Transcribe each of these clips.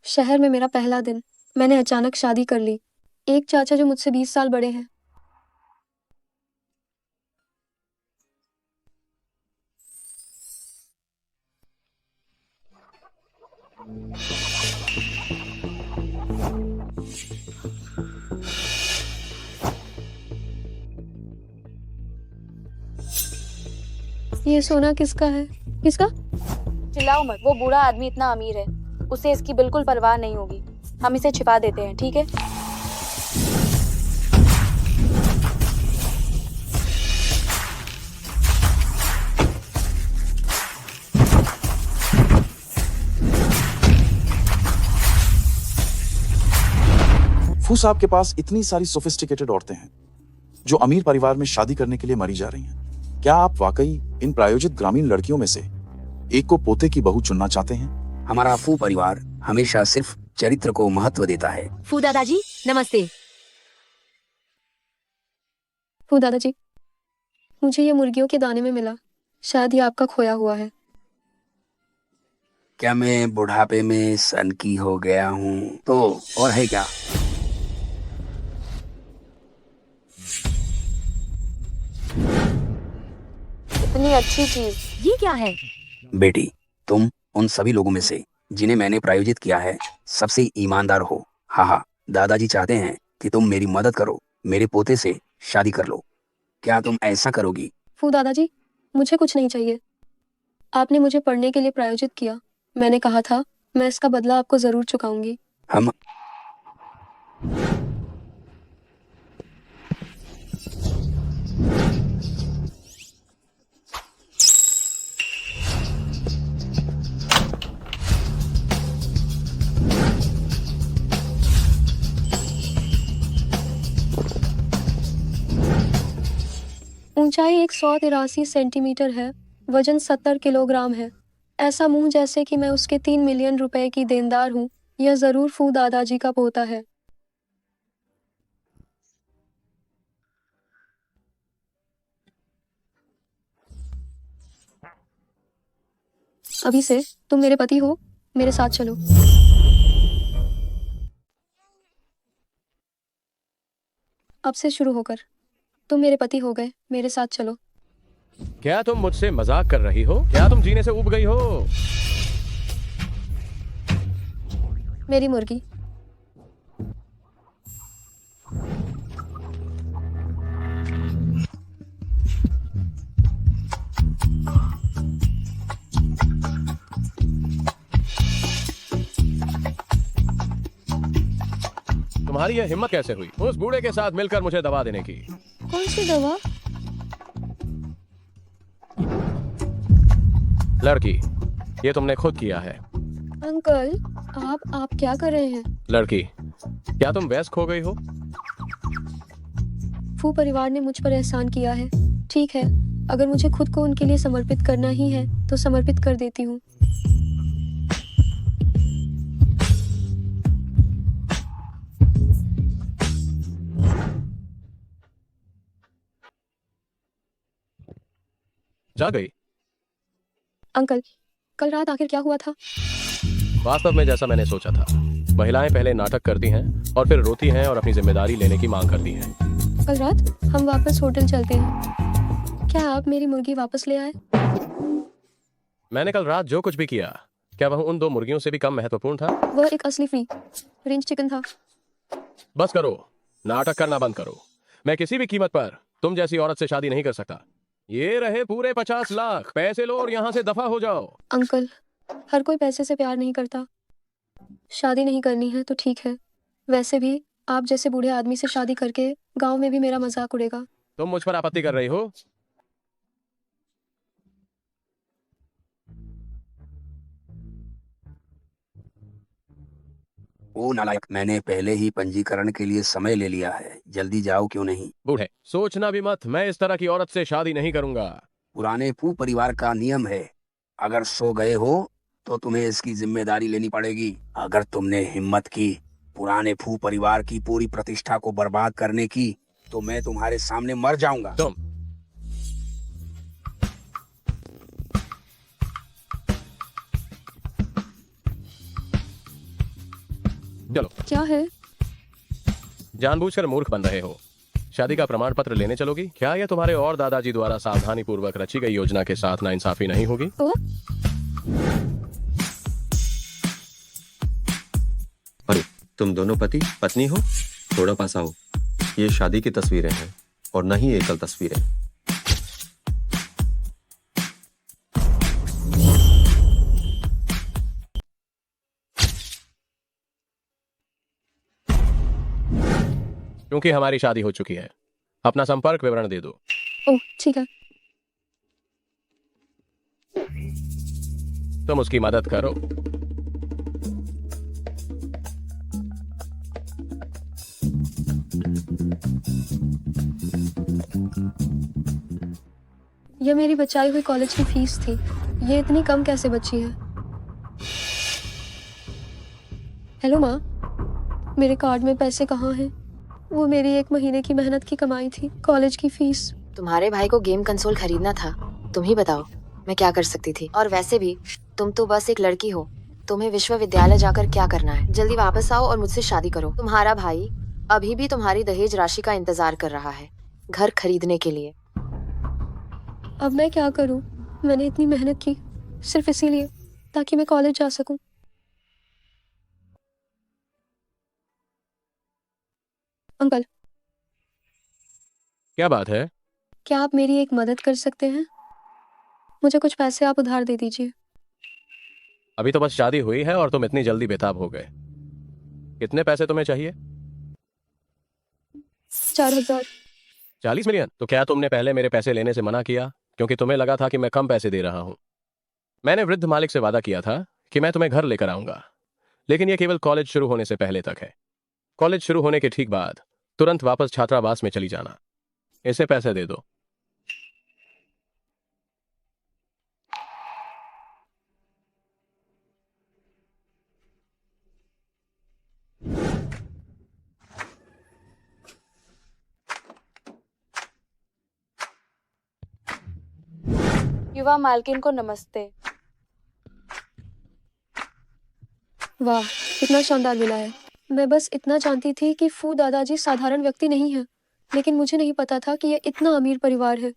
शहर में मेरा पहला दिन। मैंने अचानक शादी कर ली। एक चाचा जो मुझसे 20 साल बड़े हैं। ये सोना किसका है? किसका? चिल्लाओ मत, वो बूढ़ा आदमी इतना अमीर है, उसे इसकी बिल्कुल परवाह नहीं होगी। हम इसे छिपा देते हैं, ठीक है? फू साहब के पास इतनी सारी सोफिस्टिकेटेड औरतें हैं जो अमीर परिवार में शादी करने के लिए मरी जा रही हैं। क्या आप वाकई इन प्रायोजित ग्रामीण लड़कियों में से एक को पोते की बहू चुनना चाहते हैं? हमारा फू परिवार हमेशा सिर्फ चरित्र को महत्व देता है। फू दादाजी नमस्ते। फू दादाजी, मुझे ये मुर्गियों के दाने में मिला। शायद ये आपका खोया हुआ है। क्या मैं बुढ़ापे में सनकी हो गया हूँ तो और है क्या? इतनी अच्छी चीज। ये क्या है? बेटी, तुम उन सभी लोगों में से जिन्हें मैंने प्रायोजित किया है सबसे ईमानदार हो। हाँ, दादाजी चाहते हैं कि तुम मेरी मदद करो, मेरे पोते से शादी कर लो। क्या तुम ऐसा करोगी? फू दादाजी, मुझे कुछ नहीं चाहिए। आपने मुझे पढ़ने के लिए प्रायोजित किया। मैंने कहा था मैं इसका बदला आपको जरूर चुकाऊंगी। हम ऊंचाई 183 सेंटीमीटर है। वजन 70 किलोग्राम है। ऐसा मुंह जैसे कि मैं उसके 3 मिलियन रुपए की देनदार हूँ। यह जरूर फू दादाजी का पोता है। अभी से तुम मेरे पति हो। मेरे साथ चलो। अब से शुरू होकर तुम मेरे पति हो गए। मेरे साथ चलो। क्या तुम मुझसे मजाक कर रही हो? क्या तुम जीने से ऊब गई हो? मेरी मुर्गी। तुम्हारी यह हिम्मत कैसे हुई उस बूढ़े के साथ मिलकर मुझे दवा देने की? कौन सी दवा? लड़की, ये तुमने खुद किया है। अंकल, आप क्या कर रहे हैं? लड़की, क्या तुम वयस्क हो गई हो? फू परिवार ने मुझ पर एहसान किया है। ठीक है, अगर मुझे खुद को उनके लिए समर्पित करना ही है तो समर्पित कर देती हूँ। जा गई? अंकल, कल रात आखिर क्या हुआ था? वास्तव में जैसा मैंने सोचा था। महिलाएं पहले नाटक करती हैं और फिर रोती हैं और अपनी जिम्मेदारी लेने की मांग करती हैं। कल रात हम वापस होटल चलते हैं। क्या आप मेरी मुर्गी वापस ले आए? मैंने कल रात जो कुछ भी किया, क्या वह उन 2 मुर्गियों से भी कम महत्वपूर्ण था? वह एक असली फ्री रेंज चिकन था। बस करो, नाटक करना बंद करो। मैं किसी भी कीमत पर तुम जैसी औरत से शादी नहीं कर सकता। ये रहे पूरे 50 लाख। पैसे लो और यहाँ से दफा हो जाओ। अंकल, हर कोई पैसे से प्यार नहीं करता। शादी नहीं करनी है तो ठीक है। वैसे भी आप जैसे बूढ़े आदमी से शादी करके गांव में भी मेरा मजाक उड़ेगा। तुम मुझ पर आपत्ति कर रही हो? ओ नालायक, मैंने पहले ही पंजीकरण के लिए समय ले लिया है। जल्दी जाओ क्यों नहीं? बूढ़े, सोचना भी मत, मैं इस तरह की औरत से शादी नहीं करूंगा। पुराने फू परिवार का नियम है, अगर सो गए हो तो तुम्हें इसकी जिम्मेदारी लेनी पड़ेगी। अगर तुमने हिम्मत की पुराने फू परिवार की पूरी प्रतिष्ठा को बर्बाद करने की तो मैं तुम्हारे सामने मर जाऊंगा। तुम चलो, क्या है? जानबूझकर मूर्ख बन रहे हो। शादी का प्रमाण पत्र लेने चलोगी? क्या यह तुम्हारे और दादाजी द्वारा सावधानी पूर्वक रची गई योजना के साथ नाइंसाफी नहीं होगी? तो अरे, तुम दोनों पति पत्नी हो? थोड़ा पास आओ। ये शादी की तस्वीरें हैं और न ही एकल तस्वीरें। क्योंकि हमारी शादी हो चुकी है। अपना संपर्क विवरण दे दो। ओह ठीक है। तुम उसकी मदद करो। यह मेरी बचाई हुई कॉलेज की फीस थी। ये इतनी कम कैसे बची है? हेलो माँ, मेरे कार्ड में पैसे कहाँ हैं? वो मेरी 1 महीने की मेहनत की कमाई थी, कॉलेज की फीस। तुम्हारे भाई को गेम कंसोल खरीदना था, तुम ही बताओ मैं क्या कर सकती थी। और वैसे भी तुम तो बस एक लड़की हो, तुम्हें विश्वविद्यालय जाकर क्या करना है? जल्दी वापस आओ और मुझसे शादी करो। तुम्हारा भाई अभी भी तुम्हारी दहेज राशि का इंतजार कर रहा है, घर खरीदने के लिए। अब मैं क्या करूं? मैंने इतनी मेहनत की सिर्फ इसीलिए ताकि मैं कॉलेज जा सकूं। अंकल, क्या बात है? क्या आप मेरी एक मदद कर सकते हैं? मुझे कुछ पैसे आप उधार दे दीजिए। अभी तो बस शादी हुई है और तुम इतनी जल्दी बेताब हो गए। कितने पैसे तुम्हें चाहिए? 4000। 40 मिलियन? तो क्या तुमने पहले मेरे पैसे लेने से मना किया क्योंकि तुम्हें लगा था कि मैं कम पैसे दे रहा हूं? मैंने वृद्ध मालिक से वादा किया था कि मैं तुम्हें घर लेकर आऊंगा, लेकिन यह केवल कॉलेज शुरू होने से पहले तक है। कॉलेज शुरू होने के ठीक बाद तुरंत वापस छात्रावास में चली जाना। इसे पैसे दे दो। युवा मालकिन को नमस्ते। वाह, कितना शानदार विला है। मैं बस इतना जानती थी कि फू दादाजी साधारण व्यक्ति नहीं है, लेकिन मुझे नहीं पता था कि यह इतना अमीर परिवार है।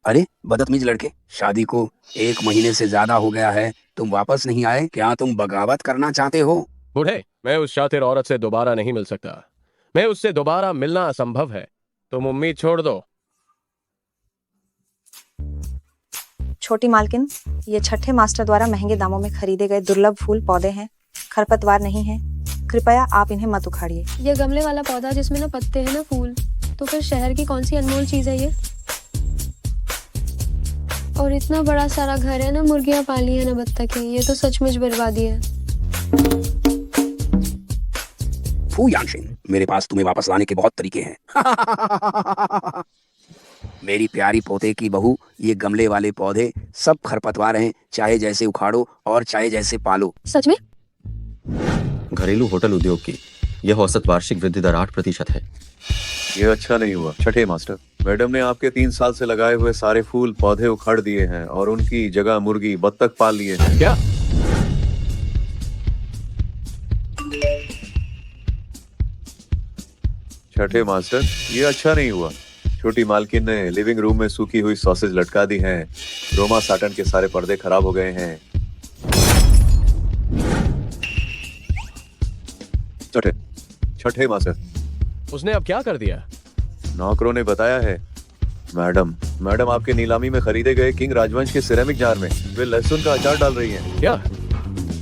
अरे बदतमीज लड़के, शादी को 1 महीने से ज्यादा हो गया है, तुम वापस नहीं आए। क्या तुम बगावत करना चाहते हो? बूढ़े, मैं उस शातिर औरत से दोबारा नहीं मिल सकता। मैं उससे दोबारा मिलना असंभव है। तुम उम्मीद छोड़ दो। छोटी मालकिन, ये छठे मास्टर द्वारा महंगे दामों में खरीदे गए दुर्लभ फूल पौधे हैं, खरपतवार नहीं हैं। कृपया आप इन्हें मत उखाड़िए। यह गमले वाला पौधा जिसमें ना पत्ते हैं ना फूल, तो फिर शहर की कौन सी अनमोल चीज है ये? और इतना बड़ा सारा घर है, ना मुर्गियां पाली है ना बत्तखें। ये तो सचमुच बर्बादी है। फू यानशिन, मेरे पास तुम्हें वापस लाने के बहुत तरीके हैं। मेरी प्यारी पोते की बहू, ये गमले वाले पौधे सब खरपतवार हैं, चाहे जैसे उखाड़ो और चाहे जैसे पालो। सच में? घरेलू होटल उद्योग की यह औसत वार्षिक वृद्धि दर 8% है। ये अच्छा नहीं हुआ छठे मास्टर। मैडम ने आपके 3 साल से लगाए हुए सारे फूल पौधे उखाड़ दिए हैं और उनकी जगह मुर्गी बत्तख पाल लिए हैं। क्या? छठे मास्टर, ये अच्छा नहीं हुआ। छोटी मालकिन ने लिविंग रूम में सूखी हुई सॉसेज लटका दी हैं। रोमा साटन के सारे पर्दे खराब हो गए हैं। छठे मास्टर, उसने अब क्या कर दिया? नौकरों ने बताया है। मैडम आपके नीलामी में खरीदे गए किंग राजवंश के सिरेमिक जार में वे लहसुन का अचार डाल रही हैं। क्या?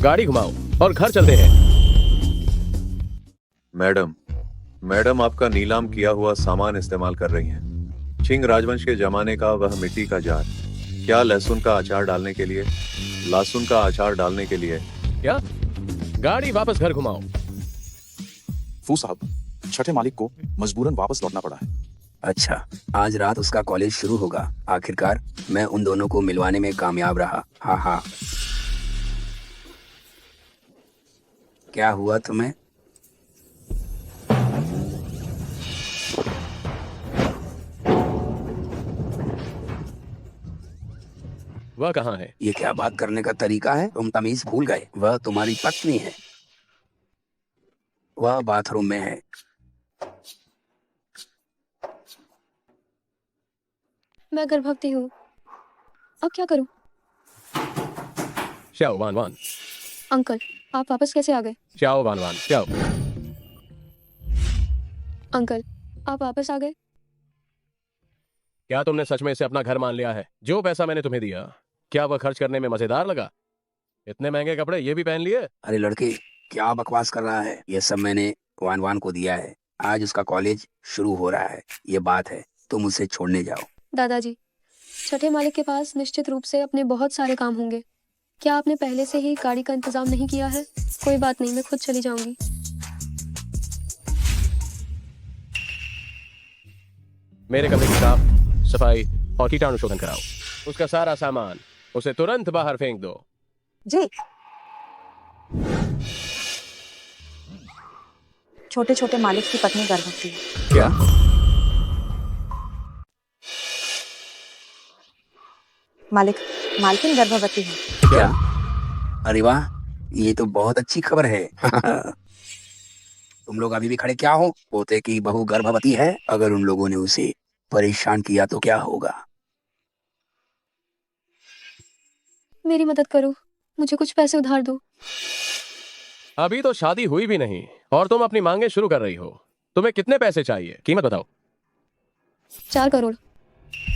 गाड़ी घुमाओ और घर चलते हैं। मैडम आपका नीलाम किया हुआ सामान इस्तेमाल कर रही हैं। चिंग राजवंश के जमाने का वह मिट्टी का जार, क्या लहसुन का अचार डालने के लिए? लहसुन का अचार डालने के लिए। क्या? गाड़ी वापस घर घुमाओ। फू साहब, छठे मालिक को मजबूरन वापस लौटना पड़ा है। अच्छा, आज रात उसका कॉलेज शुरू होगा। आखिरकार मैं उन दोनों को मिलवाने में कामयाब रहा। हाँ हाँ। क्या हुआ तुम्हें? वह कहाँ है? ये क्या बात करने का तरीका है? तुम तमीज भूल गए। वह तुम्हारी पत्नी है। वह बाथरूम में है। मैं गर्भवती हूँ, अब क्या करूँ? श्याओ वान वान, अंकल, आप वापस कैसे आ गए? श्याओ वान वान, श्याओ। अंकल, आप वापस आ गए? क्या तुमने सच में इसे अपना घर मान लिया है? जो पैसा मैंने तुम्हें दिया, क्या वह खर्च करने में मजेदार लगा? इतने महंगे कपड़े ये भी पहन लिए? अरे लड़के, क्या बकवास कर रहा है? ये सब मैंने वान वान को दिया है। आज उसका कॉलेज शुरू हो रहा है, ये बात है। तुम उसे छोड़ने जाओ। दादाजी, छठे मालिक के पास निश्चित रूप से अपने बहुत सारे काम होंगे। क्या आपने पहले से ही गाड़ी का इंतजाम नहीं किया है? कोई बात नहीं, मैं खुद चली जाऊंगी। मेरे कमरे की साफ सफाई और कीटाणु शोधन कराओ। उसका सारा सामान उसे तुरंत बाहर फेंक दो। जी। छोटे छोटे मालिक की पत्नी गर्भवती है। क्या? मालिक, मालकिन गर्भवती है। क्या? अरे वाह, ये तो बहुत अच्छी खबर है। तुम लोग अभी भी खड़े क्या हो? पोते की बहू गर्भवती है। अगर उन लोगों ने उसे परेशान किया तो क्या होगा? मेरी मदद करो, मुझे कुछ पैसे उधार दो। अभी तो शादी हुई भी नहीं और तुम अपनी मांगे शुरू कर रही हो। तुम्हें कितने पैसे चाहिए? कीमत बताओ। 4 करोड़।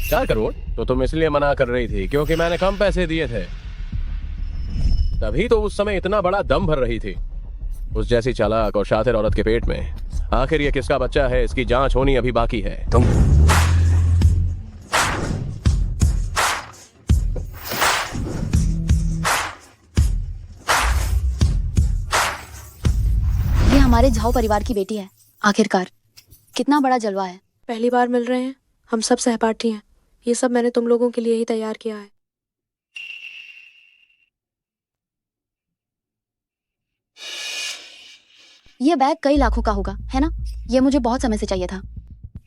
4 करोड़? तो तुम इसलिए मना कर रही थी क्योंकि मैंने कम पैसे दिए थे। तभी तो उस समय इतना बड़ा दम भर रही थी। उस जैसी चालाक और शातिर औरत के पेट में आखिर ये किसका बच्चा है, इसकी जांच होनी अभी बाकी है। तुम ये हमारे झाओ परिवार की बेटी है। आखिरकार कितना बड़ा जलवा है। पहली बार मिल रहे हैं, हम सब सहपाठी हैं। ये सब मैंने तुम लोगों के लिए ही तैयार किया है। ये बैग कई लाखों का होगा, है ना? ये मुझे बहुत समय से चाहिए था।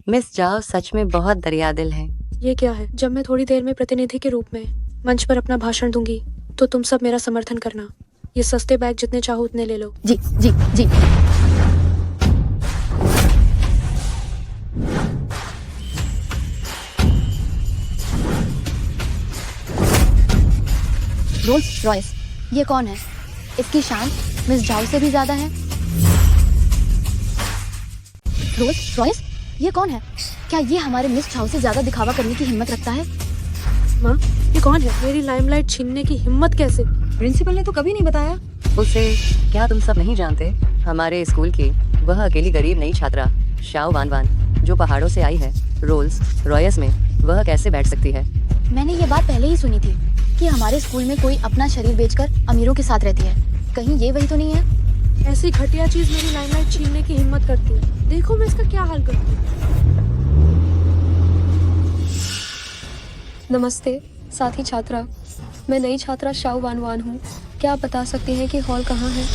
मिस जाओ सच में बहुत दरियादिल है। ये क्या है? जब मैं थोड़ी देर में प्रतिनिधि के रूप में मंच पर अपना भाषण दूंगी तो तुम सब मेरा समर्थन करना। ये सस्ते बैग जितने चाहो उतने ले लो। जी जी जी। रोल्स रॉयस, ये कौन है? इसकी शान मिस जाओ से भी ज्यादा है। रोल्स रॉयस, ये कौन है? क्या ये हमारे मिस जाओ से ज्यादा दिखावा करने की हिम्मत रखता है? माँ, ये कौन है? मेरी लाइमलाइट छीनने की हिम्मत कैसे? प्रिंसिपल ने तो कभी नहीं बताया उसे। क्या तुम सब नहीं जानते? हमारे स्कूल की वह अकेली गरीब नई छात्रा शाओ वान वान जो पहाड़ों से आई है, रोल्स रॉयस में वह कैसे बैठ सकती है? मैंने ये बात पहले ही सुनी थी कि हमारे स्कूल में कोई अपना शरीर बेचकर अमीरों के साथ रहती है। कहीं ये वही तो नहीं है? ऐसी घटिया चीज मेरी लाइमलाइट छीनने की हिम्मत करती है। देखो मैं इसका क्या हाल करती हूँ। नमस्ते साथी छात्रा, मैं नई छात्रा शाओ वान वान हूँ। क्या आप बता सकते हैं कि हॉल कहाँ है?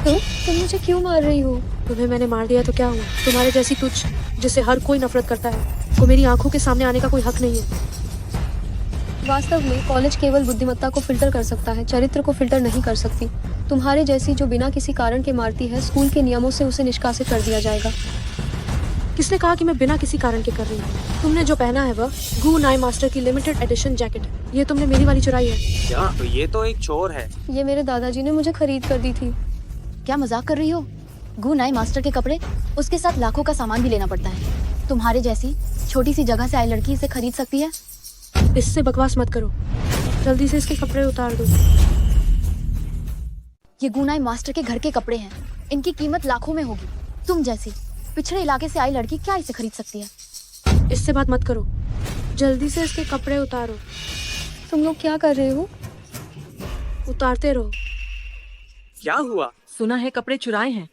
तुम मुझे क्यों मार रही हो? तुम्हें मैंने मार दिया तो क्या हुआ? तुम्हारे जैसी तुच्छ जिसे हर कोई नफरत करता है को मेरी आंखों के सामने आने का कोई हक नहीं है। वास्तव में कॉलेज केवल बुद्धिमत्ता को फिल्टर कर सकता है, चरित्र को फिल्टर नहीं कर सकती। तुम्हारे जैसी जो बिना किसी कारण के मारती है, स्कूल के नियमों से उसे निष्कासित कर दिया जाएगा। किसने कहा कि मैं बिना किसी कारण के कर रही हूँ? तुमने जो पहना है वह गू नाई मास्टर की लिमिटेड एडिशन जैकेट है। ये तुमने मेरी वाली चुराई है क्या? तो ये तो एक चोर है। ये मेरे दादाजी ने मुझे खरीद कर दी थी। क्या मजाक कर रही हो? गू नाई मास्टर के कपड़े, उसके साथ लाखों का सामान भी लेना पड़ता है। तुम्हारे जैसी छोटी सी जगह से आई लड़की इसे खरीद सकती है? इससे बकवास मत करो, जल्दी से इसके कपड़े उतार दो। ये गू नाई मास्टर के घर के कपड़े हैं, इनकी कीमत लाखों में होगी। तुम जैसी पिछड़े इलाके से आई लड़की क्या इसे खरीद सकती है? इससे बात मत करो, जल्दी से इसके कपड़े उतारो। तुम लोग क्या कर रहे हो? उतारते रहो। क्या हुआ? सुना है कपड़े चुराए हैं।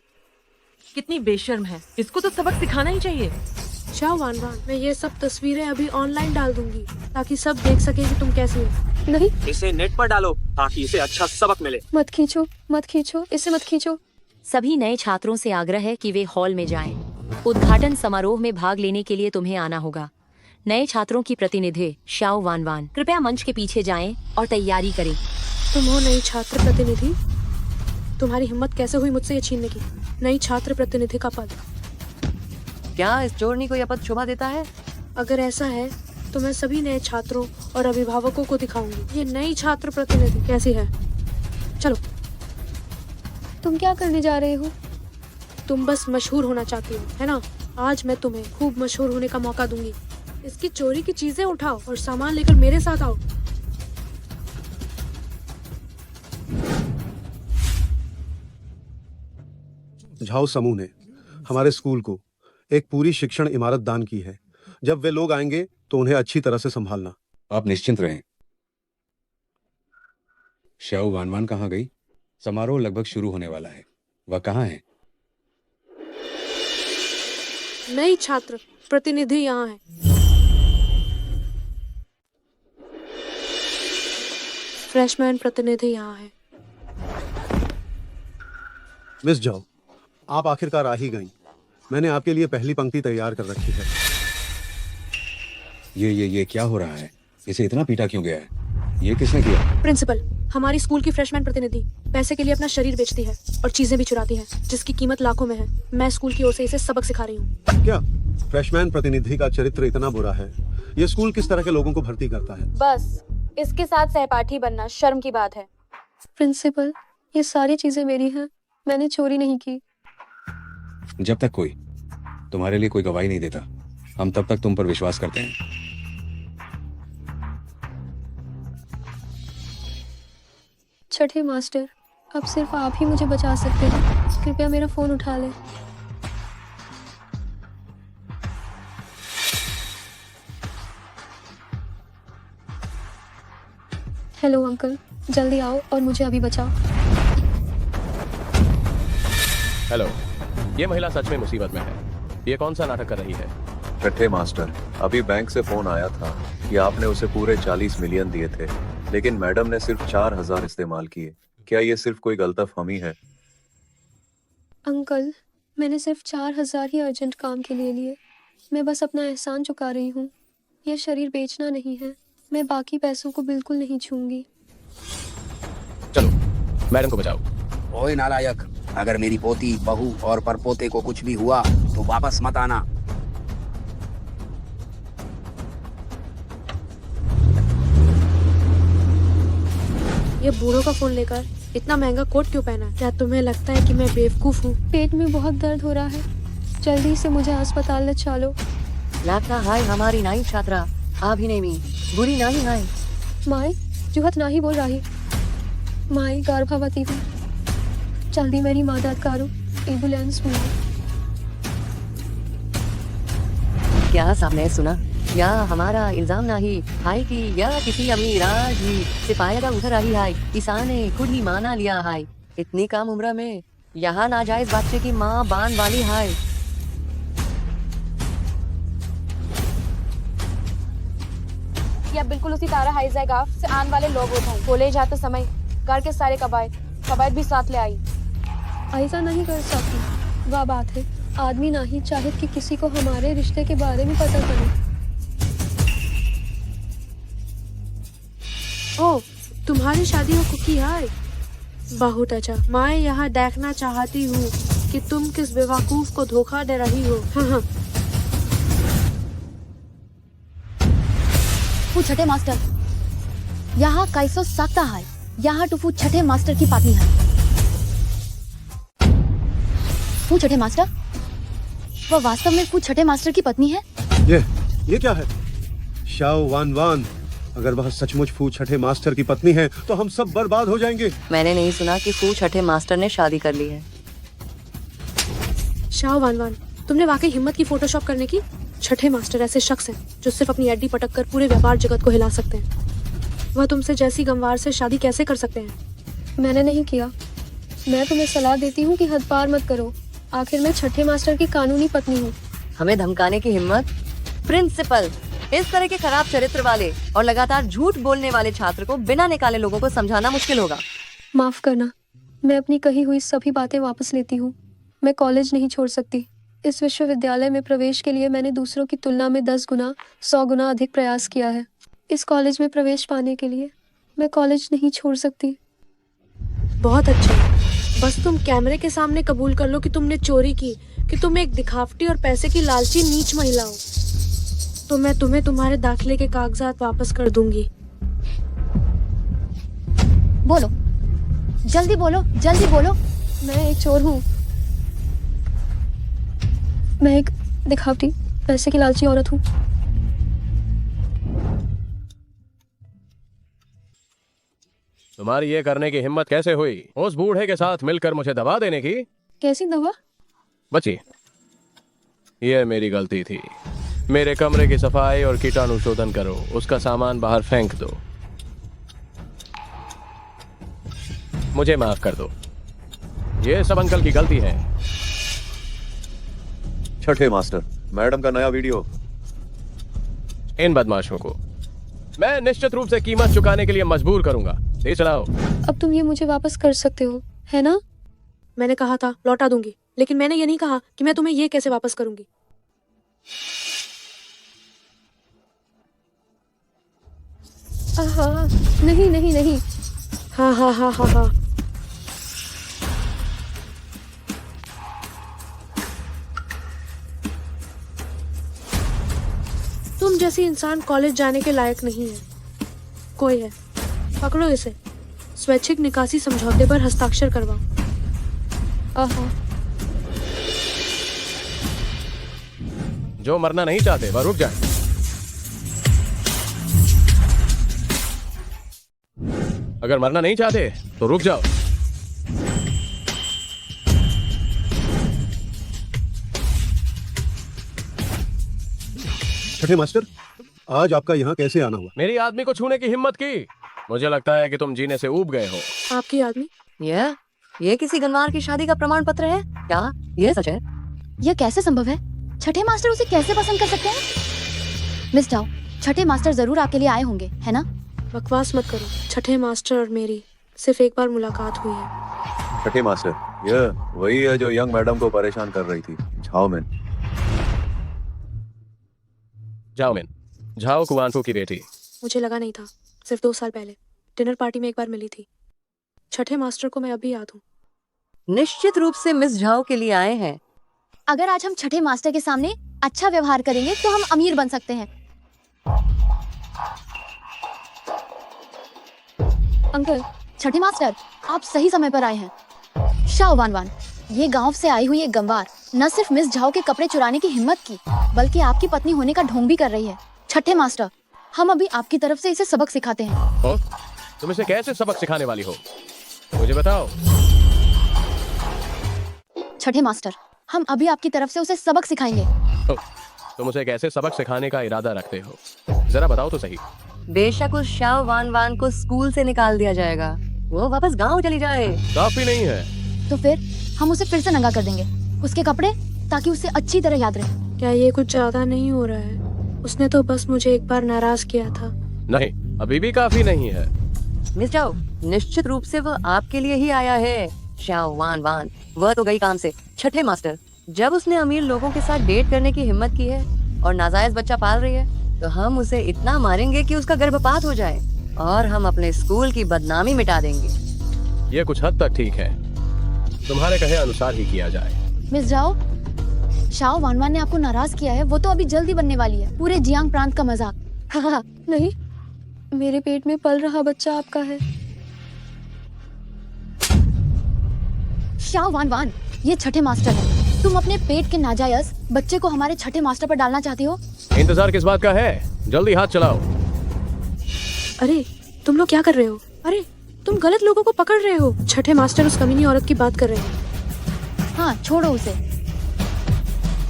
कितनी बेशर्म है, इसको तो सबक सिखाना ही चाहिए। शाओ वान वान, मैं ये सब तस्वीरें अभी ऑनलाइन डाल दूंगी ताकि सब देख सके कि तुम कैसी हो। नहीं, इसे नेट पर डालो ताकि इसे अच्छा सबक मिले। मत खींचो, मत खींचो, इसे मत खींचो। सभी नए छात्रों से आग्रह है कि वे हॉल में जाएं। उद्घाटन समारोह में भाग लेने के लिए तुम्हें आना होगा। नए छात्रों की प्रतिनिधि शाओ वान वान, कृपया मंच के पीछे जाएं और तैयारी करें। तुम हो नई छात्र प्रतिनिधि? तुम्हारी हिम्मत कैसे हुई मुझसे ये छीनने की? नई छात्र प्रतिनिधि का पद। क्या इस चोरनी को यह पद शोभा देता है? अगर ऐसा है तो मैं सभी नए छात्रों और अभिभावकों को दिखाऊंगी ये नई छात्र प्रतिनिधि कैसी है। चलो। तुम क्या करने जा रहे हो? तुम बस मशहूर होना चाहती हो, है ना? आज मैं तुम्हें खूब मशहूर होने का मौका दूंगी। इसकी चोरी की चीजें उठाओ और सामान लेकर मेरे साथ आओ। झाओ समूह ने हमारे स्कूल को एक पूरी शिक्षण इमारत दान की है। जब वे लोग आएंगे तो उन्हें अच्छी तरह से संभालना। आप निश्चिंत रहें। शाओ वानवान कहाँ गई? समारोह लगभग शुरू होने वाला है। वह कहाँ है? नई छात्र प्रतिनिधि यहाँ है। फ्रेशमैन प्रतिनिधि यहाँ है। मिस जाओ, आप आखिरकार आ ही गईं। मैंने आपके लिए पहली पंक्ति तैयार कर रखी है। ये क्या हो रहा है? इसे इतना पीटा क्यों गया है? ये किसने किया? प्रिंसिपल, हमारी स्कूल की फ्रेशमैन प्रतिनिधि पैसे के लिए अपना शरीर बेचती है और चीजें भी चुराती है, जिसकी कीमत लाखों में है। मैं स्कूल की ओर से इसे सबक सिखा रही हूँ। क्या फ्रेशमैन प्रतिनिधि का चरित्र इतना बुरा है? ये स्कूल किस तरह के लोगों को भर्ती करता है? बस इसके साथ सहपाठी बनना शर्म की बात है। प्रिंसिपल, ये सारी चीजें मेरी हैं। मैंने चोरी नहीं की। जब तक कोई तुम्हारे लिए कोई गवाही नहीं देता, हम तब तक तुम पर विश्वास करते हैं। छठे मास्टर, अब सिर्फ आप ही मुझे बचा सकते हैं। कृपया मेरा फोन उठा लें। हेलो अंकल, जल्दी आओ और मुझे अभी बचाओ। हेलो, ये महिला सच में मुसीबत में है। ये कौन सा नाटक कर रही है? छठे मास्टर, अभी बैंक से फोन आया था कि आपने उसे पूरे 40 मिलियन दिए थे, लेकिन मैडम ने सिर्फ 4000 इस्तेमाल किए। क्या ये सिर्फ कोई गलतफहमी है? अंकल, मैंने सिर्फ 4000 ही अर्जेंट काम के लिए लिए। मैं बस अपना एहसान चुका रही हूँ। यह शरीर बेचना नहीं है। मैं बाकी पैसों को बिल्कुल नहीं छूंगी। चलो, मैडम को बचाओ। ओए नालायक, अगर मेरी पोती, बहू और परपोते को कुछ भी हुआ तो वापस मत आना। ये बूढ़ों का फोन लेकर इतना महंगा कोट क्यों पहना? क्या तुम्हें लगता है कि मैं बेवकूफ हूँ? पेट में बहुत दर्द हो रहा है। जल्दी से मुझे अस्पताल ले चलो। लगता है हमारी नई छात्रा अभिनेमी बुरी नहीं है। माई, जुहत नहीं बोल रही। माई गर्भवती हूँ। जल्दी मेरी मदद करो। एम्बुलेंस बुलाओ। क्या सबने सुना? यह हमारा इल्जाम नहीं है कि यह किसी अमीर आदमी से फायदा उठा रही है। किसान ने खुद ही माना लिया है। इतनी कम उम्र में यहाँ नाजायज बच्चे की माँ बान वाली है। या बिल्कुल उसी तरह हाईजैगाफ से आने वाले लोग होते हैं। बोले जाते समय घर के सारे कबायद भी साथ ले आई। ऐसा नहीं कर सकती। वह बात है, आदमी नहीं चाहे कि किसी को हमारे रिश्ते के बारे में पता चले। ओ, तुम्हारी शादी हो कुकी है। बहुत अच्छा। मैं यहाँ देखना चाहती हूँ कि तुम किस बेवकूफ को धोखा दे रही हो। हाँ। छठे मास्टर, यहाँ कैसो सकता है? यहाँ टूफू छठे मास्टर की पत्नी है। फू छठे मास्टर, वह वास्तव में फू छठे मास्टर की पत्नी है? ये क्या है? शाओ वान वान, अगर वह सचमुच फू छठे मास्टर की पत्नी है तो हम सब बर्बाद हो जाएंगे। मैंने नहीं सुना कि फू छठे मास्टर ने शादी कर ली है। शाओ वान वान, तुमने वाकई हिम्मत की फोटोशॉप करने की? छठे मास्टर ऐसे शख्स हैं जो सिर्फ अपनी अड्डी पटक कर पूरे व्यापार जगत को हिला सकते हैं। वह तुमसे जैसी गंवार से शादी कैसे कर सकते हैं? मैंने नहीं किया। मैं तुम्हें सलाह देती हूँ कि हद पार मत करो। आखिर मैं छठे मास्टर की कानूनी पत्नी हूँ। हमें धमकाने की हिम्मत? प्रिंसिपल, इस तरह के खराब चरित्र वाले और लगातार झूठ बोलने वाले छात्र को बिना निकाले लोगों को समझाना मुश्किल होगा। माफ करना, मैं अपनी कही हुई सभी बातें वापस लेती हूँ। मैं कॉलेज नहीं छोड़ सकती। इस विश्वविद्यालय में प्रवेश के लिए मैंने दूसरों की तुलना में 10 गुना 100 गुना अधिक प्रयास किया है। इस कॉलेज में प्रवेश पाने के लिए मैं कॉलेज नहीं छोड़ सकती। बहुत अच्छा, बस तुम कैमरे के सामने कबूल कर लो कि तुमने चोरी की, कि तुम एक दिखावटी और पैसे की लालची नीच महिला हो, तो मैं तुम्हें तुम्हारे दाखिले के कागजात वापस कर दूंगी। बोलो, जल्दी बोलो, जल्दी बोलो। मैं एक चोर हूँ। मैं एक दिखावटी पैसे की लालची औरत हूँ। तुम्हारी ये करने की हिम्मत कैसे हुई? उस बूढ़े के साथ मिलकर मुझे दबा देने की? कैसी दवा? बची, ये मेरी गलती थी। मेरे कमरे की सफाई और कीटाणु शोधन करो, उसका सामान बाहर फेंक दो। मुझे माफ कर दो, ये सब अंकल की गलती है। छठे मास्टर, मैडम का नया वीडियो। इन बदमाशों को मैं निश्चित रूप से कीमत चुकाने के लिए मजबूर करूंगा। तेज चलाओ। अब तुम ये मुझे वापस कर सकते हो, है ना? मैंने कहा था लौटा दूंगी, लेकिन मैंने ये नहीं कहा कि मैं तुम्हें ये कैसे वापस करूंगी। आहा, नहीं नहीं नहीं। हाँ हाँ हाँ हाँ हाँ। तुम जैसी इंसान कॉलेज जाने के लायक नहीं है। कोई है, पकड़ो इसे, स्वैच्छिक निकासी समझौते पर हस्ताक्षर करवाओ। आहा, जो मरना नहीं चाहते वह रुक जाए। अगर मरना नहीं चाहते तो रुक जाओ। छठे मास्टर, आज आपका यहाँ कैसे आना हुआ? मेरी आदमी को छूने की हिम्मत की। मुझे लगता है कि तुम जीने से ऊब गए हो। आपकी आदमी? ये किसी गनवार की शादी का प्रमाण पत्र है क्या? ये सच है? यह कैसे संभव है? छठे मास्टर उसे कैसे पसंद कर सकते हैं? मिस डाओ, छठे मास्टर जरूर आपके लिए आए होंगे, है ना? बकवास मत करो। छठे मास्टर और मेरी सिर्फ एक बार मुलाकात हुई है। छठे मास्टर, यह वही है जो यंग मैडम को परेशान कर रही थी, झाओमिन। झाओमिन, झाओ कुआनफू की बेटी। मुझे लगा नहीं था, सिर्फ 2 साल पहले डिनर पार्टी में एक बार मिली थी। छठे मास्टर को मैं अभी याद हूँ। निश्चित रूप से मिस झाओ के लिए आए हैं। अगर आज हम छठे मास्टर के सामने अच्छा व्यवहार करेंगे तो हम अमीर बन सकते हैं। अंकल। छठे मास्टर, आप सही समय पर आए हैं। शाओ वान वान, ये गांव से आई हुई एक गंवार न सिर्फ मिस झाओ के कपड़े चुराने की हिम्मत की, बल्कि आपकी पत्नी होने का ढोंग भी कर रही है। छठे मास्टर, हम अभी आपकी तरफ से इसे सबक सिखाते हैं। तुम इसे कैसे सबक सिखाने वाली हो, मुझे बताओ। छठे मास्टर, हम अभी आपकी तरफ से उसे सबक सिखाएंगे। तुम उसे कैसे सबक सिखाने का इरादा रखते हो, जरा बताओ तो सही। बेशक उस शाओ वान वान को स्कूल से निकाल दिया जाएगा, वो वापस गांव चली जाए। काफी नहीं है तो फिर हम उसे फिर से नंगा कर देंगे, उसके कपड़े, ताकि उसे अच्छी तरह याद रहे। क्या ये कुछ ज्यादा नहीं हो रहा है? उसने तो बस मुझे एक बार नाराज किया था। नहीं, अभी भी काफी नहीं है। मिस जाओ, निश्चित रूप से वह आपके लिए ही आया है। शाओ वान वान, वह तो गई काम से। छठे मास्टर, जब उसने अमीर लोगों के साथ डेट करने की हिम्मत की है और नाजायज बच्चा पाल रही है, तो हम उसे इतना मारेंगे कि उसका गर्भपात हो जाए और हम अपने स्कूल की बदनामी मिटा देंगे। ये कुछ हद तक ठीक है, तुम्हारे कहे अनुसार ही किया जाए। मिस जाओ, शाओ वान वान ने आपको नाराज किया है, वो तो अभी जल्दी बनने वाली है। पूरे जियांग प्रांत का मजाक। नहीं, मेरे पेट में पल रहा बच्चा आपका है। शाओ वान वान, ये छठे मास्टर है। तुम अपने पेट के नाजायज बच्चे को हमारे छठे मास्टर पर डालना चाहती हो? इंतजार किस बात का है, जल्दी हाथ चलाओ। अरे तुम लोग क्या कर रहे हो? अरे तुम गलत लोगों को पकड़ रहे हो। छठे मास्टर उस कमीनी औरत की बात कर रहे हैं। हाँ, छोड़ो उसे।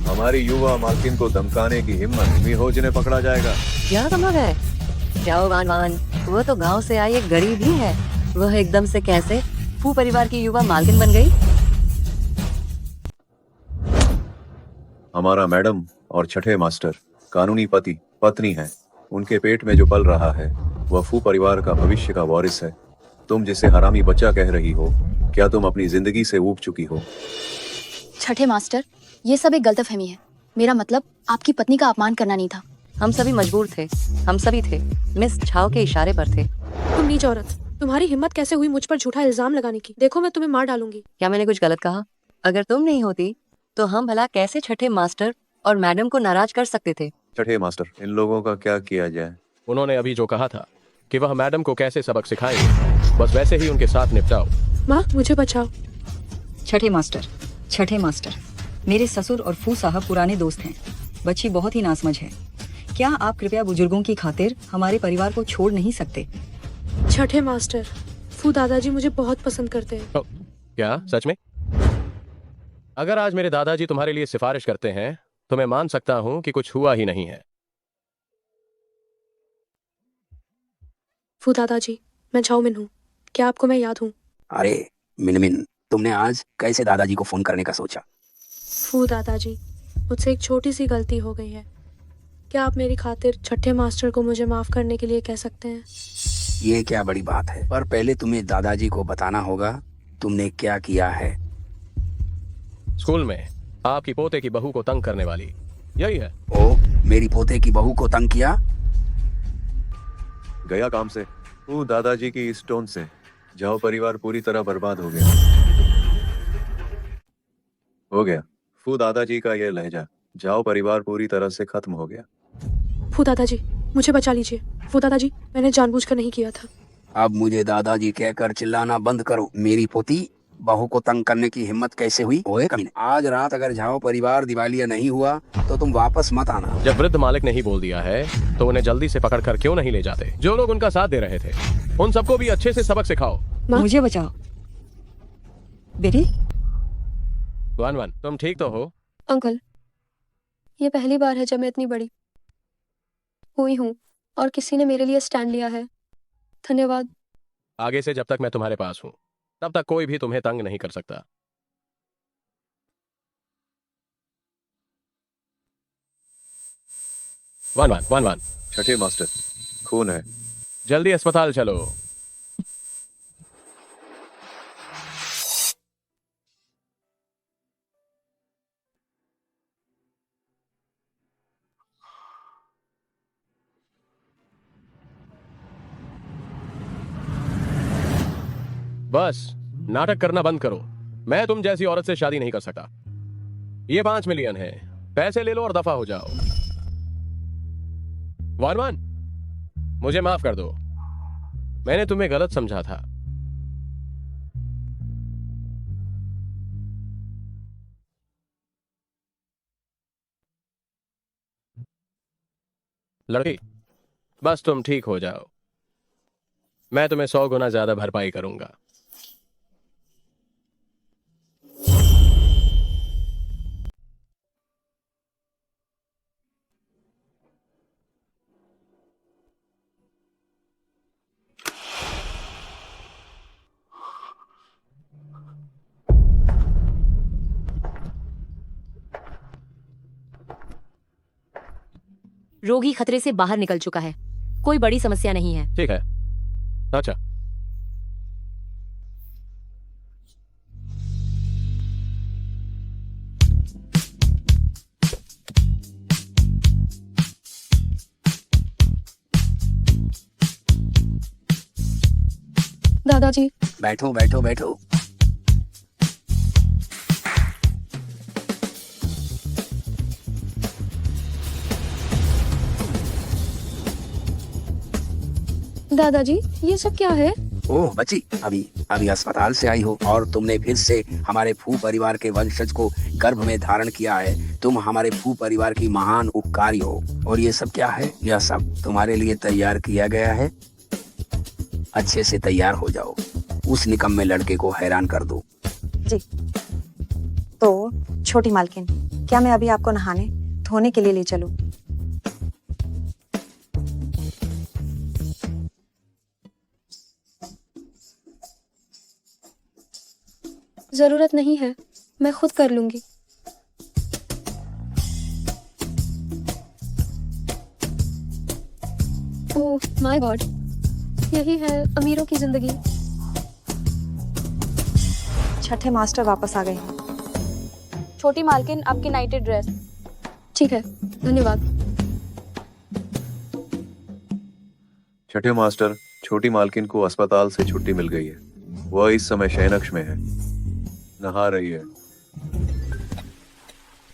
हमारी युवा मालकिन को धमकाने की हिम्मत मिहोज ने पकड़ा जाएगा। क्या संभव है? शाओ वान वान, वह तो गांव से आई एक गरीब ही है। वह एकदम से कैसे फू परिवार की युवा मालकिन बन गई? हमारा मैडम और छठे मास्टर कानूनी पति पत्नी हैं। उनके पेट में जो पल रहा है वह फू परिवार का भविष्य का वारिस है। तुम जिसे हरामी बच्चा कह रही हो, क्या तुम अपनी जिंदगी से ऊब चुकी हो? छठे मास्टर, ये सब एक गलतफहमी है। मेरा मतलब आपकी पत्नी का अपमान करना नहीं था। हम सभी मजबूर थे, हम सभी थे मिस झाओ के इशारे पर थे। तुम नीच औरत, तुम्हारी हिम्मत कैसे हुई मुझ पर झूठा इल्जाम लगाने की? देखो मैं तुम्हें मार डालूंगी। क्या मैंने कुछ गलत कहा? अगर तुम नहीं होती तो हम भला कैसे छठे मास्टर और मैडम को नाराज कर सकते थे? छठे मास्टर, इन लोगों का क्या किया जाए? उन्होंने अभी जो कहा था कि वह मैडम को कैसे सबक सिखाएंगे, बस वैसे ही उनके साथ निपटाओ। माँ मुझे बचाओ। छठे मास्टर, मेरे ससुर और फू साहब पुराने दोस्त हैं। बच्ची बहुत ही नासमझ है। क्या आप कृपया बुजुर्गों की खातिर हमारे परिवार को छोड़ नहीं सकते? छठे मास्टर, फू दादाजी मुझे बहुत पसंद करते हैं। क्या सच में? अगर आज मेरे दादाजी तुम्हारे लिए सिफारिश करते हैं तो मैं मान सकता हूं कि कुछ हुआ ही नहीं है। फू दादाजी, मैं झाओमिन हूँ। क्या आपको मैं याद हूँ? अरे मिनमिन, तुमने आज कैसे दादाजी को फोन करने का सोचा? फू दादाजी, मुझसे एक छोटी सी गलती हो गई है। क्या आप मेरी खातिर छठे मास्टर को मुझे माफ करने के लिए कह सकते हैं? ये क्या बड़ी बात है, पर पहले तुम्हें दादाजी को बताना होगा तुमने क्या किया है। स्कूल में आपकी पोते की बहू को तंग करने वाली यही है। ओ, मेरी पोते की बहू को तंग किया? गया काम से। वो दादाजी की इस टोन से झाओ परिवार पूरी तरह बर्बाद हो गया। फू दादाजी का ये लहजा, झाओ परिवार पूरी तरह से खत्म हो गया। फू दादाजी, मुझे बचा लीजिए। फू दादाजी, मैंने जानबूझकर नहीं किया था। अब मुझे दादाजी कहकर चिल्लाना बंद करो। मेरी पोती बहू को तंग करने की हिम्मत कैसे हुई? ओए कमीने, आज रात अगर झाओ परिवार दिवालिया नहीं हुआ तो तुम वापस मत आना। जब वृद्ध मालिक ने ही बोल दिया है तो उन्हें जल्दी से पकड़कर क्यों नहीं ले जाते? जो लोग उनका साथ दे रहे थे उन सबको भी अच्छे से सबक सिखाओ। मुझे बचाओ बेटी। वन, तुम ठीक तो हो? अंकल, ये पहली बार है जब मैं इतनी बड़ी हुई हूँ और किसी ने मेरे लिए स्टैंड लिया है। धन्यवाद। आगे से जब तक मैं तुम्हारे पास हूँ तब तक कोई भी तुम्हें तंग नहीं कर सकता। वन। छठे मास्टर, खून है। जल्दी अस्पताल चलो। बस नाटक करना बंद करो। मैं तुम जैसी औरत से शादी नहीं कर सकता। ये 5 मिलियन है, पैसे ले लो और दफा हो जाओ। वन, मुझे माफ कर दो, मैंने तुम्हें गलत समझा था। लड़की, बस तुम ठीक हो जाओ, मैं तुम्हें 100 गुना ज्यादा भरपाई करूंगा। रोगी खतरे से बाहर निकल चुका है, कोई बड़ी समस्या नहीं है। ठीक है। अच्छा, दादाजी, बैठो। दादाजी, ये सब क्या है? ओह बच्ची, अभी अस्पताल से आई हो और तुमने फिर से हमारे फू परिवार के वंशज को गर्भ में धारण किया है। तुम हमारे फू परिवार की महान उपकारी हो। और ये सब क्या है? यह सब तुम्हारे लिए तैयार किया गया है। अच्छे से तैयार हो जाओ, उस निकम्मे लड़के को हैरान कर दो। जी। तो छोटी मालकिन, क्या मैं अभी आपको नहाने धोने के लिए ले चलूं? जरूरत नहीं है, मैं खुद कर लूंगी। ओह माय गॉड, यही है अमीरों की जिंदगी। छठे मास्टर वापस आ गए हैं। छोटी मालकिन आपकी नाइटेड ड्रेस। ठीक है, धन्यवाद। छठे मास्टर, छोटी मालकिन को अस्पताल से छुट्टी मिल गई है। वह इस समय शयनकक्ष में है, नहा रही है।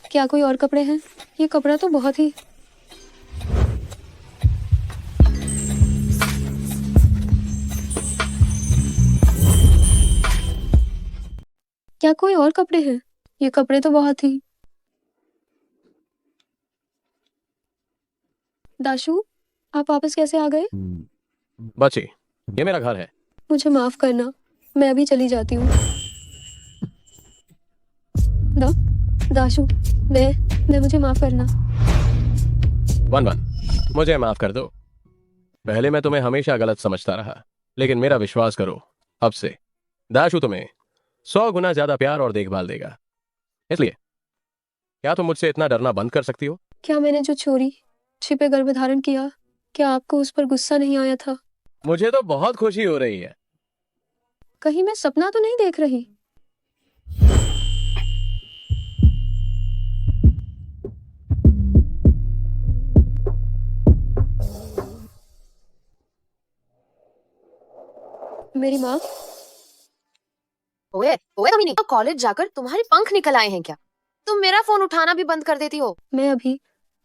क्या कोई और कपड़े हैं? ये कपड़ा तो बहुत ही क्या कोई और कपड़े हैं? ये कपड़े तो बहुत ही दाशु, आप वापस कैसे आ गए? बच्ची, ये मेरा घर है। मुझे माफ करना, मैं अभी चली जाती हूँ। दाशु, मैं मुझे माफ करना। वन, मुझे माफ कर दो। पहले मैं तुम्हें हमेशा गलत समझता रहा, लेकिन मेरा विश्वास करो, अब से दाशु तुम्हें 100 गुना ज्यादा प्यार और देखभाल देगा। इसलिए क्या तुम मुझसे इतना डरना बंद कर सकती हो? क्या मैंने जो चोरी छिपे गर्भधारण किया, क्या आपको उस पर गुस्सा नहीं आया था? मुझे तो बहुत खुशी हो रही है। कहीं मैं सपना तो नहीं देख रही? मेरी माँ। ओए तुम तो कॉलेज जाकर तुम्हारे पंख निकल आए हैं क्या? तुम मेरा फोन उठाना भी बंद कर देती हो। मैं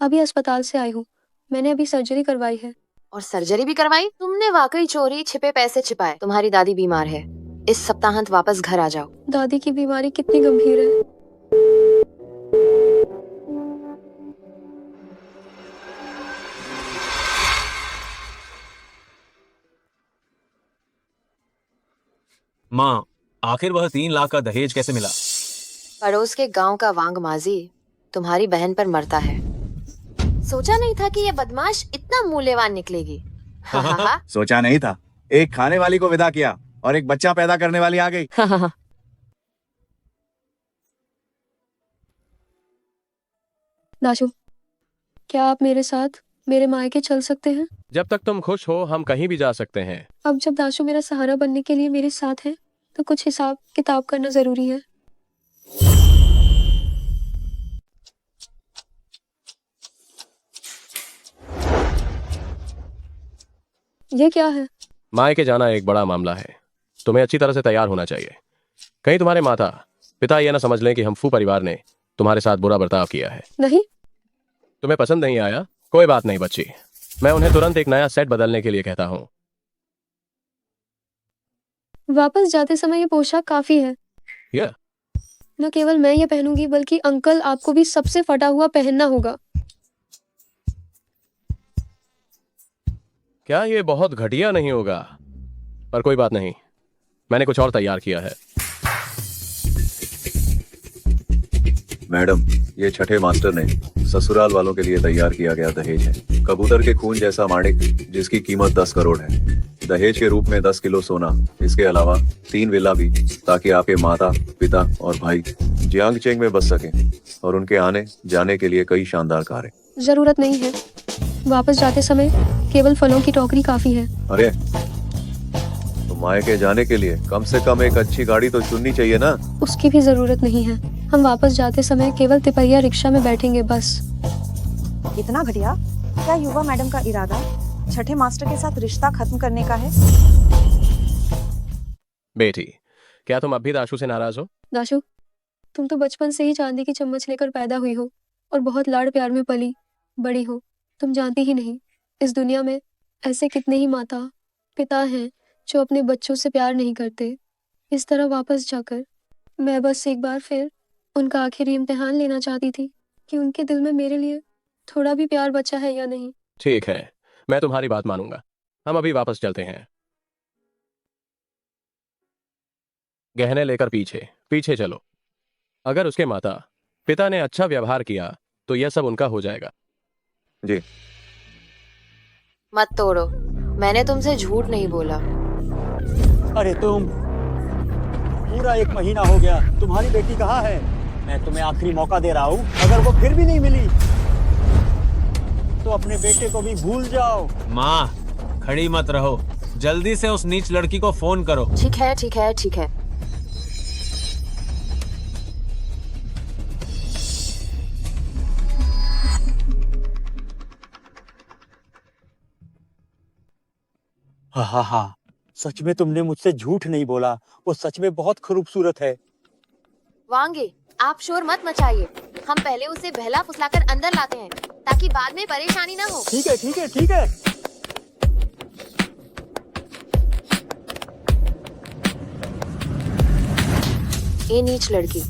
अभी अस्पताल से आई हूँ। मैंने अभी सर्जरी करवाई है। और सर्जरी भी करवाई? तुमने वाकई चोरी छिपे पैसे छिपाए। तुम्हारी दादी बीमार है, इस सप्ताहांत वापस घर आ जाओ। दादी की बीमारी कितनी गंभीर है? माँ, आखिर वह 3 लाख का दहेज कैसे मिला? पड़ोस के गांव का वांग माजी तुम्हारी बहन पर मरता है। सोचा नहीं था कि ये बदमाश इतना मूल्यवान निकलेगी। सोचा नहीं था। एक खाने वाली को विदा किया और एक बच्चा पैदा करने वाली आ गई। दाशु, क्या आप मेरे साथ मेरे मायके चल सकते हैं? जब तक तुम खुश हो हम कहीं भी जा सकते हैं। अब जब दाशु मेरा सहारा बनने के लिए मेरे साथ है, तो कुछ हिसाब किताब करना जरूरी है। ये क्या है? मायके जाना एक बड़ा मामला है। तुम्हें अच्छी तरह से तैयार होना चाहिए। कहीं तुम्हारे माता पिता यह ना समझ लें कि हम फू परिवार ने तुम्हारे साथ बुरा बर्ताव किया है। नहीं। तुम्हें पसंद नहीं आया? कोई बात नहीं बच्ची, मैं उन्हें तुरंत एक नया सेट बदलने के लिए कहता हूँ। वापस जाते समय ये पोशाक काफी है। न केवल मैं ये पहनूंगी, बल्कि अंकल आपको भी सबसे फटा हुआ पहनना होगा। क्या ये बहुत घटिया नहीं होगा? पर कोई बात नहीं, मैंने कुछ और तैयार किया है। मैडम, ये छठे मास्टर ने ससुराल वालों के लिए तैयार किया गया दहेज है। कबूतर के खून जैसा माणिक, जिसकी कीमत 10 करोड़ है। दहेज के रूप में 10 किलो सोना, इसके अलावा 3 विला भी, ताकि आपके माता पिता और भाई जियांगचेंग में बस सकें और उनके आने जाने के लिए कई शानदार कारें। जरूरत नहीं है। वापस जाते समय केवल फलों की टोकरी काफी है। अरे, तो मायके जाने के लिए कम से कम एक अच्छी गाड़ी तो चुननी चाहिए ना? उसकी भी जरूरत नहीं है। हम वापस जाते समय केवल तिपहिया रिक्शा में बैठेंगे बस। इतना घटिया? क्या युवा मैडम का इरादा छठे मास्टर के साथ रिश्ता खत्म करने का है? बेटी, क्या तुम अब भी दाशु से नाराज हो? दाशु, तुम तो बचपन से ही चांदी की चम्मच लेकर पैदा हुई हो और बहुत लाड़ प्यार में पली बड़ी हो। तुम जानती ही नहीं, इस दुनिया में ऐसे कितने ही माता पिता हैं जो अपने बच्चों से प्यार नहीं करते। इस तरह वापस जाकर मैं बस एक बार फिर उनका आखिरी इम्तिहान लेना चाहती थी कि उनके दिल में मेरे लिए थोड़ा भी प्यार बचा है या नहीं। ठीक है, मैं तुम्हारी बात मानूंगा। हम अभी वापस चलते हैं। गहने लेकर पीछे पीछे चलो। अगर उसके माता पिता ने अच्छा व्यवहार किया तो यह सब उनका हो जाएगा। जी। मत तोड़ो, मैंने तुमसे झूठ नहीं बोला। अरे तुम, पूरा 1 महीना हो गया, तुम्हारी बेटी कहाँ है? मैं तुम्हें आखिरी मौका दे रहा हूँ। अगर वो फिर भी नहीं मिली तो अपने बेटे को भी भूल जाओ। माँ, खड़ी मत रहो, जल्दी से उस नीच लड़की को फोन करो। ठीक है ठीक है ठीक है। हाँ हाँ हाँ, सच में तुमने मुझसे झूठ नहीं बोला, वो सच में बहुत खूबसूरत है। वांगे, आप शोर मत मचाइए। हम पहले उसे बहला फुसलाकर अंदर लाते हैं ताकि बाद में परेशानी ना हो। ठीक है ठीक है ठीक है। ए नीच लड़की,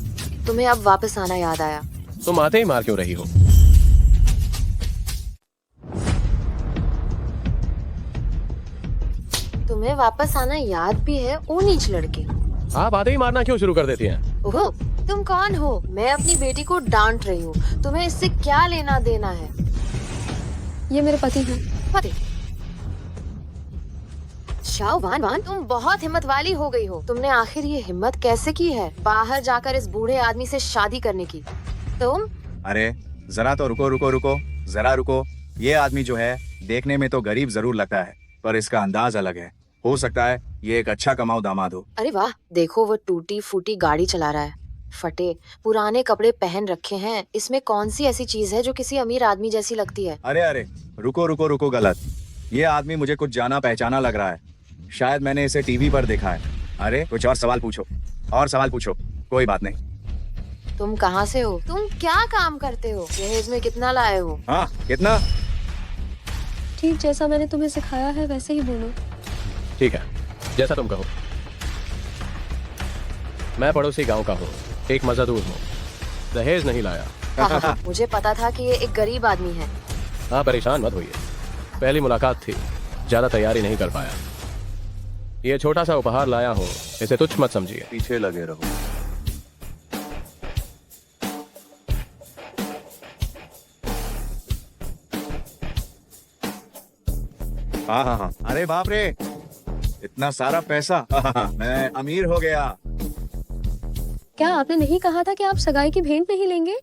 तुम्हें अब वापस आना याद आया। तुम आते ही मार क्यों रही हो? तुम्हें वापस आना याद भी है ओ नीच लड़की? आप आते ही मारना क्यों शुरू कर देती हैं? ओहो, तुम कौन हो? मैं अपनी बेटी को डांट रही हूँ। तुम्हें इससे क्या लेना देना है? ये मेरे पति हैं। पति? शाओ वान वान, तुम बहुत हिम्मत वाली हो गई हो। तुमने आखिर ये हिम्मत कैसे की है बाहर जाकर इस बूढ़े आदमी से शादी करने की? तुम? अरे जरा तो रुको रुको रुको, जरा रुको। ये आदमी जो है देखने में तो गरीब जरूर लगता है, पर इसका अंदाज अलग है। हो सकता है ये एक अच्छा कमाऊ दामाद हो। अरे वाह, देखो वो टूटी फूटी गाड़ी चला रहा है, फटे पुराने कपड़े पहन रखे हैं। इसमें कौन सी ऐसी चीज है जो किसी अमीर आदमी जैसी लगती है? अरे अरे रुको रुको रुको, गलत। ये आदमी मुझे कुछ जाना पहचाना लग रहा है। शायद मैंने इसे टीवी पर देखा है। अरे कुछ और सवाल पूछो, और सवाल पूछो। कोई बात नहीं। तुम कहाँ से हो? तुम क्या काम करते हो? दहेज में कितना लाए हो? हाँ कितना? ठीक जैसा मैंने तुम्हें सिखाया है वैसे ही बोलो। ठीक है, जैसा तुम कहो। मैं पड़ोसी गांव का हूँ, एक मजदूर हूँ, दहेज नहीं लाया। मुझे पता था कि ये एक गरीब आदमी है। आप परेशान मत होइए, पहली मुलाकात थी, ज्यादा तैयारी नहीं कर पाया। ये छोटा सा उपहार लाया हूँ, इसे तुच्छ मत समझिए। पीछे लगे रहो। हाँ हाँ हाँ, अरे बाप रे, इतना सारा पैसा। मैं अमीर हो गया। क्या आपने नहीं कहा था कि आप सगाई की भेंट नहीं लेंगे?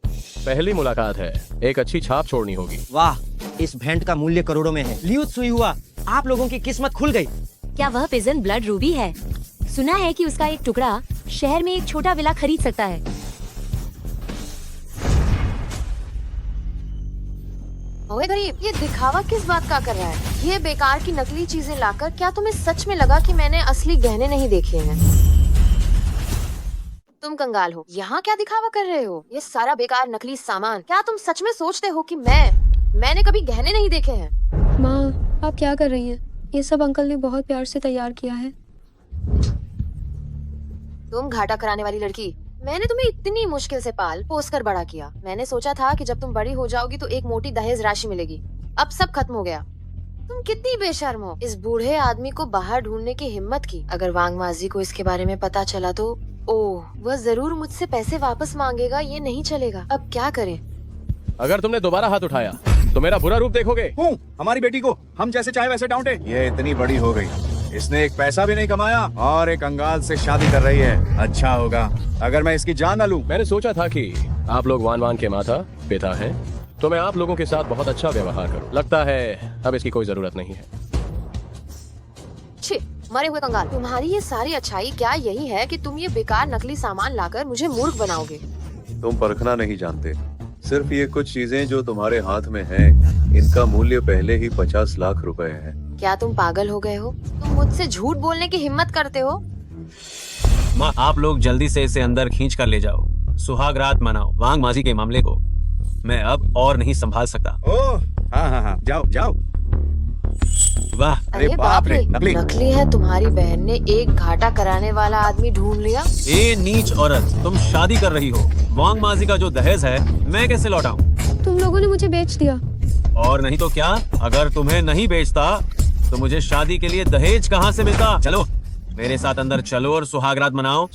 पहली मुलाकात है, एक अच्छी छाप छोड़नी होगी। वाह, इस भेंट का मूल्य करोड़ों में है। लियूत सुई हुआ, आप लोगों की किस्मत खुल गई। क्या वह पिजन ब्लड रूबी है? सुना है कि उसका एक टुकड़ा शहर में एक छोटा विला खरीद सकता है। ओए गरीब, ये दिखावा किस बात का कर रहा है? ये बेकार की नकली चीजें लाकर क्या तुम्हें सच में लगा कि मैंने असली गहने नहीं देखे हैं? तुम कंगाल हो, यहाँ क्या दिखावा कर रहे हो? ये सारा बेकार नकली सामान, क्या तुम सच में सोचते हो कि मैंने कभी गहने नहीं देखे हैं? माँ, आप क्या कर रही हैं? ये सब अंकल ने बहुत प्यार से तैयार किया है। तुम घाटा कराने वाली लड़की, मैंने तुम्हें इतनी मुश्किल से पाल पोस कर बड़ा किया। मैंने सोचा था कि जब तुम बड़ी हो जाओगी तो एक मोटी दहेज राशि मिलेगी। अब सब खत्म हो गया। तुम कितनी बेशर्म हो। इस बूढ़े आदमी को बाहर ढूंढने की हिम्मत की। अगर वांग माजी को इसके बारे में पता चला तो ओह, वह जरूर मुझसे पैसे वापस मांगेगा। ये नहीं चलेगा। अब क्या करें? अगर तुमने दोबारा हाथ उठाया तो मेरा बुरा रूप देखोगे। हमारी बेटी को हम जैसे चाहे वैसे डांटे। ये इतनी बड़ी हो गई, इसने एक पैसा भी नहीं कमाया और एक कंगाल से शादी कर रही है। अच्छा होगा अगर मैं इसकी जान न लूं। मैंने सोचा था कि आप लोग वान वान के माता पिता हैं, तो मैं आप लोगों के साथ बहुत अच्छा व्यवहार करूं। लगता है अब इसकी कोई जरूरत नहीं है। छी, मरे हुए कंगाल, तुम्हारी ये सारी अच्छाई क्या यही है कि तुम ये बेकार नकली सामान लाकर मुझे मूर्ख बनाओगे? तुम परखना नहीं जानते। सिर्फ ये कुछ चीजें जो तुम्हारे हाथ में हैं, इनका मूल्य पहले ही 50 लाख रुपए है। क्या तुम पागल हो गए हो? तुम मुझसे झूठ बोलने की हिम्मत करते हो? माँ, आप लोग जल्दी से इसे अंदर खींच कर ले जाओ। सुहाग रात मनाओ। वांग माजी के मामले को मैं अब और नहीं संभाल सकता। ओह, हाँ हाँ हाँ, जाओ जाओ। वाह, अरे बाप रे, नकली है। तुम्हारी बहन ने एक घाटा कराने वाला आदमी ढूंढ लिया। ए नीच औरत, तुम शादी कर रही हो। वांग माजी का जो दहेज है मैं कैसे लौटाऊं? तुम लोगों ने मुझे बेच दिया। और नहीं तो क्या? अगर तुम्हें नहीं बेचता तो मुझे शादी के लिए दहेज कहाँ से मिलता? चलो मेरे साथ अंदर चलो और सुहागरात मनाओ।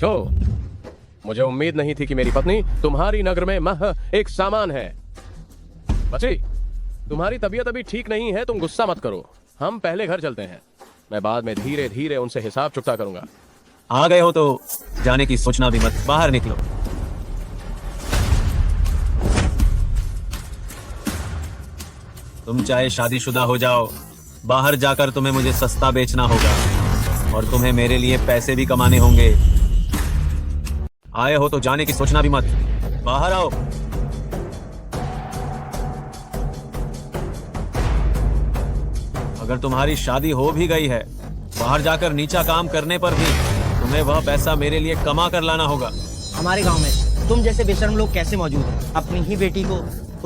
मुझे उम्मीद नहीं थी कि मेरी पत्नी तुम्हारी नगर में मह एक सामान है। बच्ची, तुम्हारी तबीयत अभी ठीक नहीं है, तुम गुस्सा मत करो। हम पहले घर चलते हैं, मैं बाद में धीरे धीरे उनसे हिसाब चुकता करूंगा। आ गए हो तो जाने की सोचना भी मत, बाहर निकलो। तुम चाहे शादीशुदा हो जाओ, बाहर जाकर तुम्हें मुझे सस्ता बेचना होगा और तुम्हें मेरे लिए पैसे भी कमाने होंगे। आए हो तो जाने की सोचना भी मत, बाहर आओ। अगर तुम्हारी शादी हो भी गई है, बाहर जाकर नीचा काम करने पर भी तुम्हें वह पैसा मेरे लिए कमा कर लाना होगा। हमारे गांव में तुम जैसे बेशर्म लोग कैसे मौजूद हैं? अपनी ही बेटी को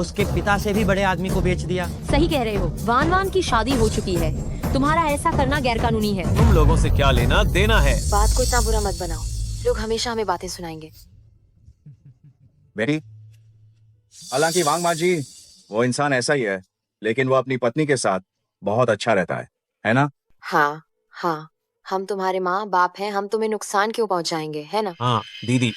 उसके पिता से भी बड़े आदमी को बेच दिया। सही कह रहे हो, वान वान की शादी हो चुकी है, तुम्हारा ऐसा करना गैरकानूनी है। तुम लोगों से क्या लेना देना है? बात को इतना बुरा मत बनाओ, लोग हमेशा हमें बातें सुनाएंगे। बेटी, हालांकि वांग मा जी वो इंसान ऐसा ही है, लेकिन वो अपनी पत्नी के साथ बहुत अच्छा रहता है ना? हाँ हाँ, हम तुम्हारे माँ बाप हैं, हम तुम्हें नुकसान क्यों पहुँचाएंगे, है ना? हाँ दीदी,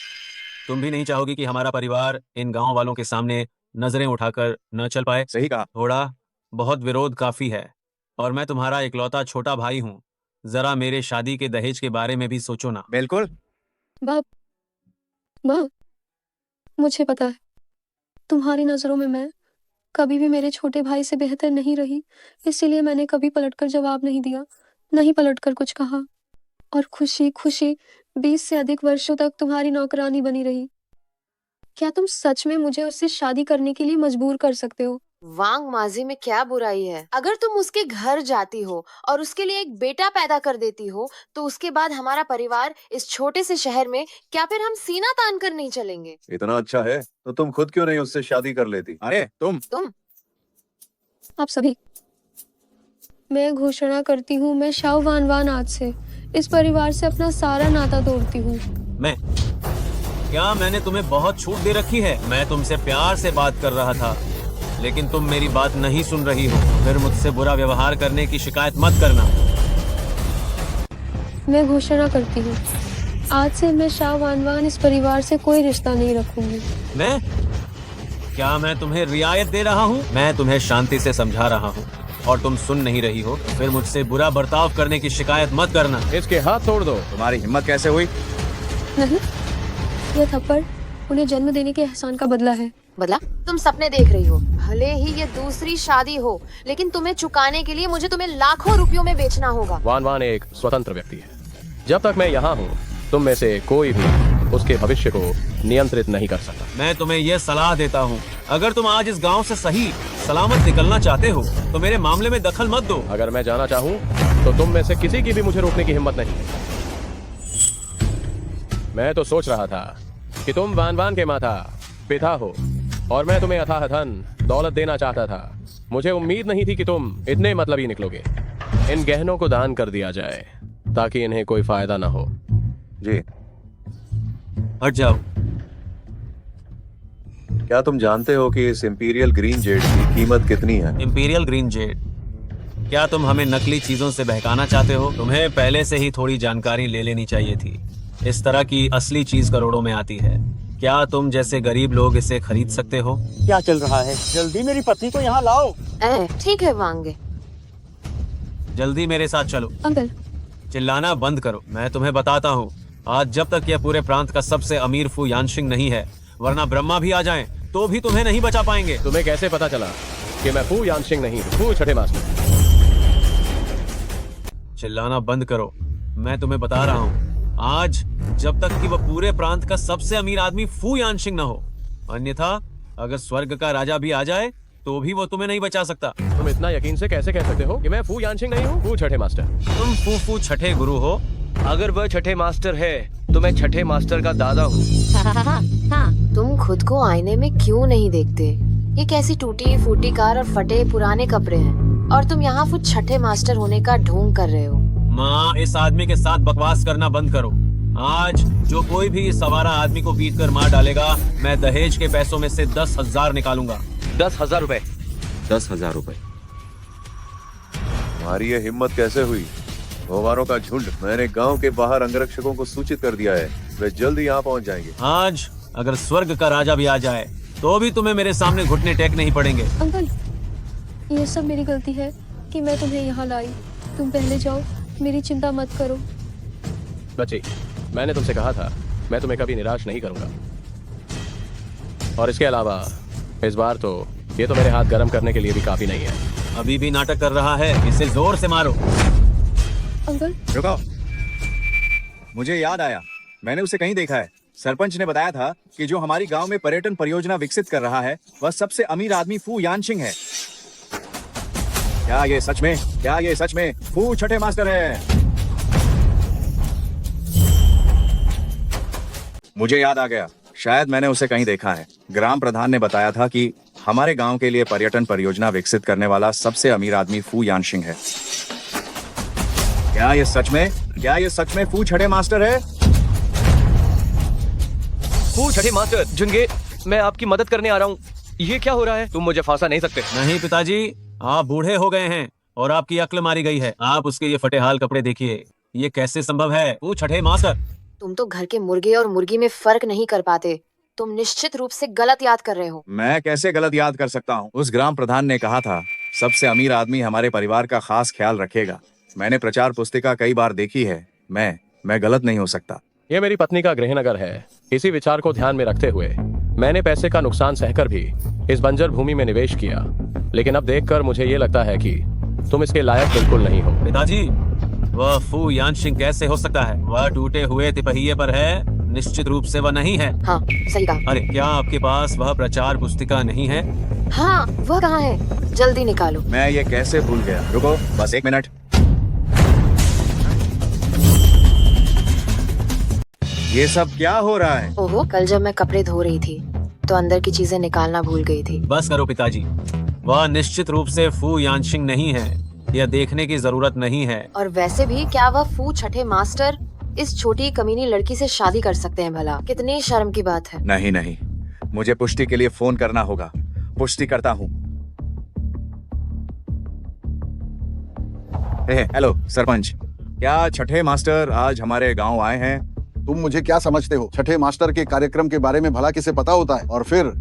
तुम भी नहीं चाहोगी कि हमारा परिवार इन गांव वालों के सामने नजरें उठाकर न चल पाए? सही कहा। थोड़ा बहुत विरोध काफी है, और मैं तुम्हारा इकलौता छोटा भाई हूँ। जरा मेरे शादी के दहेज के बारे में भी सोचो ना। बिल्कुल। बाप, माँ, मुझे पता है तुम्हारी नजरों में मैं कभी भी मेरे छोटे भाई से बेहतर नहीं रही, इसीलिए मैंने कभी पलटकर जवाब नहीं दिया, नहीं पलटकर कुछ कहा, और खुशी खुशी 20 से अधिक वर्षों तक तुम्हारी नौकरानी बनी रही। क्या तुम सच में मुझे उससे शादी करने के लिए मजबूर कर सकते हो? वांग माजी में क्या बुराई है? अगर तुम उसके घर जाती हो और उसके लिए एक बेटा पैदा कर देती हो, तो उसके बाद हमारा परिवार इस छोटे से शहर में, क्या फिर हम सीना तान कर नहीं चलेंगे? इतना अच्छा है तो तुम खुद क्यों नहीं उससे शादी कर लेती? अरे तुम आप सभी, मैं घोषणा करती हूँ, मैं शाओ वान वान आज से इस परिवार से अपना सारा नाता तोड़ती हूँ। क्या मैंने तुम्हें बहुत छूट दे रखी है? मैं तुमसे प्यार से बात कर रहा था, लेकिन तुम मेरी बात नहीं सुन रही हो। फिर मुझसे बुरा व्यवहार करने की शिकायत मत करना। मैं घोषणा करती हूँ, आज से मैं शाओ वान वान इस परिवार से कोई रिश्ता नहीं रखूंगी। क्या मैं तुम्हें रियायत दे रहा हूँ? मैं तुम्हें शांति से समझा रहा हूँ और तुम सुन नहीं रही हो, फिर मुझसे बुरा बर्ताव करने की शिकायत मत करना। इसके हाथ तोड़ दो। तुम्हारी हिम्मत कैसे हुई? नहीं, यह थप्पड़ उन्हें जन्म देने के एहसान का बदला है। बदला? तुम सपने देख रही हो। भले ही ये दूसरी शादी हो, लेकिन तुम्हें चुकाने के लिए मुझे तुम्हें लाखों रुपयों में बेचना होगा। वान वान एक स्वतंत्र व्यक्ति है। जब तक मैं यहाँ हूँ, तुम में से कोई भी उसके भविष्य को नियंत्रित नहीं कर सकता। मैं तुम्हें यह सलाह देता हूँ, अगर तुम आज इस गांव से सही सलामत निकलना चाहते हो, तो मेरे मामले में दखल मत दो। अगर मैं जाना चाहूँ, तो तुम में से किसी की भी मुझे रोकने की हिम्मत नहीं है। मैं तो सोच रहा था कि तुम वान वान के माता पिता हो, और मैं तुम्हें अथाह धन दौलत देना चाहता था। मुझे उम्मीद नहीं थी कि तुम इतने मतलबी निकलोगे। इन गहनों को दान कर दिया जाए, ताकि इन्हें कोई फायदा ना हो। जी, हट जाओ। क्या तुम जानते हो कि इस इंपीरियल ग्रीन जेड की कीमत कितनी है? Imperial green Z? क्या तुम हमें नकली चीजों से बहकाना चाहते हो? तुम्हें पहले से ही थोड़ी जानकारी ले लेनी चाहिए थी। इस तरह की असली चीज करोड़ों में आती है। क्या तुम जैसे गरीब लोग इसे खरीद सकते हो? क्या चल रहा है? जल्दी मेरी पत्नी को यहाँ लाओ। ठीक है वांगे, जल्दी मेरे साथ चलो। अंकल, चिल्लाना बंद करो। मैं तुम्हें बताता हूँ, आज जब तक यह पूरे प्रांत का सबसे अमीर फू यानशिंग नहीं है, वरना ब्रह्मा भी आ जाएं, तो भी तुम्हें नहीं बचा पाएंगे। तुम्हें कैसे पता चला कि मैं फू यानशिंग नहीं हूँ? फू छठे मास्टर। चिल्लाना बंद करो। मैं तुम्हें बता रहा हूँ, आज जब तक कि वह पूरे प्रांत का सबसे अमीर आदमी फू यानशिंग न हो, अन्यथा अगर स्वर्ग का राजा भी आ जाए, तो भी वो तुम्हें नहीं बचा सकता। तुम इतना यकीन से कैसे कह सकते हो कि मैं फू यानशिंग नहीं हूँ? फू छठे मास्टर। तुम फू छठे गुरु हो। अगर वह छठे मास्टर है, तो मैं छठे मास्टर का दादा हूँ। तुम खुद को आईने में क्यों नहीं देखते? ये कैसी टूटी फूटी कार और फटे पुराने कपड़े हैं, और तुम यहाँ फुट छठे मास्टर होने का ढोंग कर रहे हो। माँ, इस आदमी के साथ बकवास करना बंद करो। आज जो कोई भी इस सवारा आदमी को पीट कर मार डालेगा, मैं दहेज के पैसों में से 10,000 निकालूंगा। 10,000 रुपए। 10,000 रुपए। तुम्हारी ये हिम्मत कैसे हुई? गोवारों का झुंड। मैंने गांव के बाहर अंगरक्षकों को सूचित कर दिया है, वे जल्दी यहाँ पहुँच जाएंगे। आज अगर स्वर्ग का राजा भी आ जाए, तो भी तुम्हें मेरे सामने घुटने टेक नहीं पड़ेंगे। अंकल, ये सब मेरी गलती है कि मैं तुम्हें यहाँ लाई। तुम पहले जाओ, मेरी चिंता मत करो। बच्ची, मैंने तुमसे कहा था, मैं तुम्हें कभी निराश नहीं करूंगा। और इसके अलावा इस बार तो ये तो मेरे हाथ गर्म करने के लिए भी काफी नहीं है। अभी भी नाटक कर रहा है, इसे जोर से मारो। अंकल, रुको, मुझे याद आया, मैंने उसे कहीं देखा है। सरपंच ने बताया था कि जो हमारी गांव में पर्यटन परियोजना विकसित कर रहा है, वह सबसे अमीर आदमी फू यानशिंग है। क्या ये सच में फू छठे मास्टर है? मुझे याद आ गया, शायद मैंने उसे कहीं देखा है। ग्राम प्रधान ने बताया था कि हमारे गांव के लिए पर्यटन परियोजना विकसित करने वाला सबसे अमीर आदमी फू यानशिंग है। क्या ये सच में फू छठे मास्टर है? फू छठे मास्टर जुनगे, मैं आपकी मदद करने आ रहा हूँ। ये क्या हो रहा है? तुम मुझे फांसा नहीं सकते। नहीं पिताजी, आप बूढ़े हो गए हैं और आपकी अक्ल मारी गई है। आप उसके ये फटे हाल कपड़े देखिए, ये कैसे संभव है? वो छठे मास्टर। तुम तो घर के मुर्गे और मुर्गी में फर्क नहीं कर पाते। तुम निश्चित रूप से गलत याद कर रहे हो। मैं कैसे गलत याद कर सकता हूँ? उस ग्राम प्रधान ने कहा था सबसे अमीर आदमी हमारे परिवार का खास ख्याल रखेगा। मैंने प्रचार पुस्तिका कई बार देखी है। मैं गलत नहीं हो सकता। ये मेरी पत्नी का गृहनगर है। इसी विचार को ध्यान में रखते हुए मैंने पैसे का नुकसान सहकर भी इस बंजर भूमि में निवेश किया, लेकिन अब देखकर मुझे ये लगता है कि तुम इसके लायक बिल्कुल नहीं हो। पिताजी, वह फू यानशिंग कैसे हो सकता है? वह टूटे हुए तिपहिये पर है, निश्चित रूप से वह नहीं है। हाँ, सही कहा। अरे क्या आपके पास वह प्रचार पुस्तिका नहीं है? हाँ, वह कहाँ है? जल्दी निकालो। मैं ये कैसे भूल गया? रुको बस 1 मिनट। ये सब क्या हो रहा है? ओहो, कल जब मैं कपड़े धो रही थी तो अंदर की चीजें निकालना भूल गई थी। बस करो पिताजी, वह निश्चित रूप से फू यानशिंग नहीं है। यह देखने की जरूरत नहीं है। और वैसे भी क्या वह फू छठे मास्टर इस छोटी कमीनी लड़की से शादी कर सकते हैं भला? कितनी शर्म की बात है। नहीं, मुझे पुष्टि के लिए फोन करना होगा। पुष्टि करता हूँ। हेलो सरपंच, क्या छठे मास्टर आज हमारे गांव आए हैं? तुम मुझे क्या समझते हो? छठे मास्टर के कार्यक्रम के बारे में भला किसे पता होता है? और फिर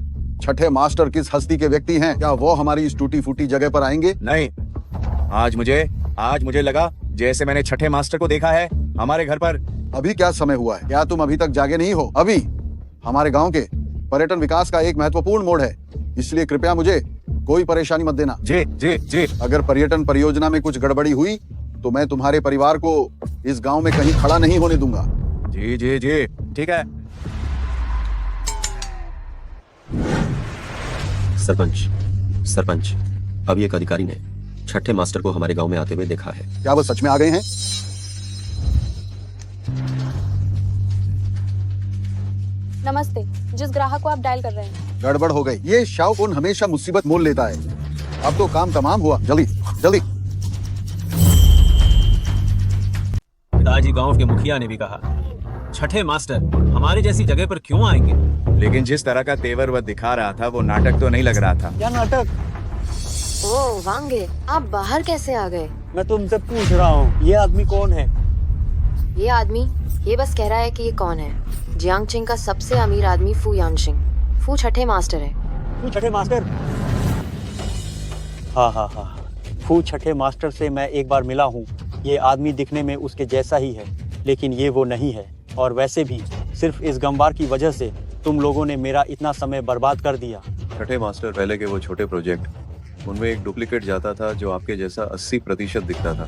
छठे मास्टर किस हस्ती के व्यक्ति हैं? क्या वो हमारी इस टूटी फूटी जगह पर आएंगे? नहीं, आज मुझे लगा जैसे मैंने छठे मास्टर को देखा है हमारे घर पर। अभी क्या समय हुआ है? क्या तुम अभी तक जागे नहीं हो? अभी हमारे गांव के पर्यटन विकास का एक महत्वपूर्ण मोड़ है, इसलिए कृपया मुझे कोई परेशानी मत देना। जी। अगर पर्यटन परियोजना में कुछ गड़बड़ी हुई तो मैं तुम्हारे परिवार को इस गांव में कहीं खड़ा नहीं होने दूंगा। जी, ठीक है। सरपंच, अब एक अधिकारी ने छठे मास्टर को हमारे गांव में आते हुए देखा है। क्या वो सच में आ गए हैं? नमस्ते, जिस ग्राहक को आप डायल कर रहे हैं। गड़बड़ हो गई। ये शाओकुन हमेशा मुसीबत मोल लेता है। अब तो काम तमाम हुआ। जल्दी। पिताजी, गांव के मुखिया ने भी कहा छठे मास्टर हमारी जैसी जगह पर क्यों आएंगे? लेकिन जिस तरह का तेवर वह दिखा रहा था वो नाटक तो नहीं लग रहा था। क्या नाटक? ओह वांगे, आप बाहर कैसे आ गए? मैं तुमसे पूछ रहा हूँ, ये आदमी कौन है? ये आदमी ये बस कह रहा है कि ये कौन है। जियांगचिंग का सबसे अमीर आदमी फू यानशिंग। फू छठे मास्टर है। फू छठे मास्टर? हाँ। फू छठे मास्टर से मैं एक बार मिला हूँ। ये आदमी दिखने में उसके जैसा ही है, लेकिन ये वो नहीं है। और वैसे भी सिर्फ इस गंवार की वजह से तुम लोगों ने मेरा इतना समय बर्बाद कर दिया। छठे मास्टर पहले के वो छोटे प्रोजेक्ट, उनमें एक डुप्लीकेट जाता था जो आपके जैसा 80% दिखता था।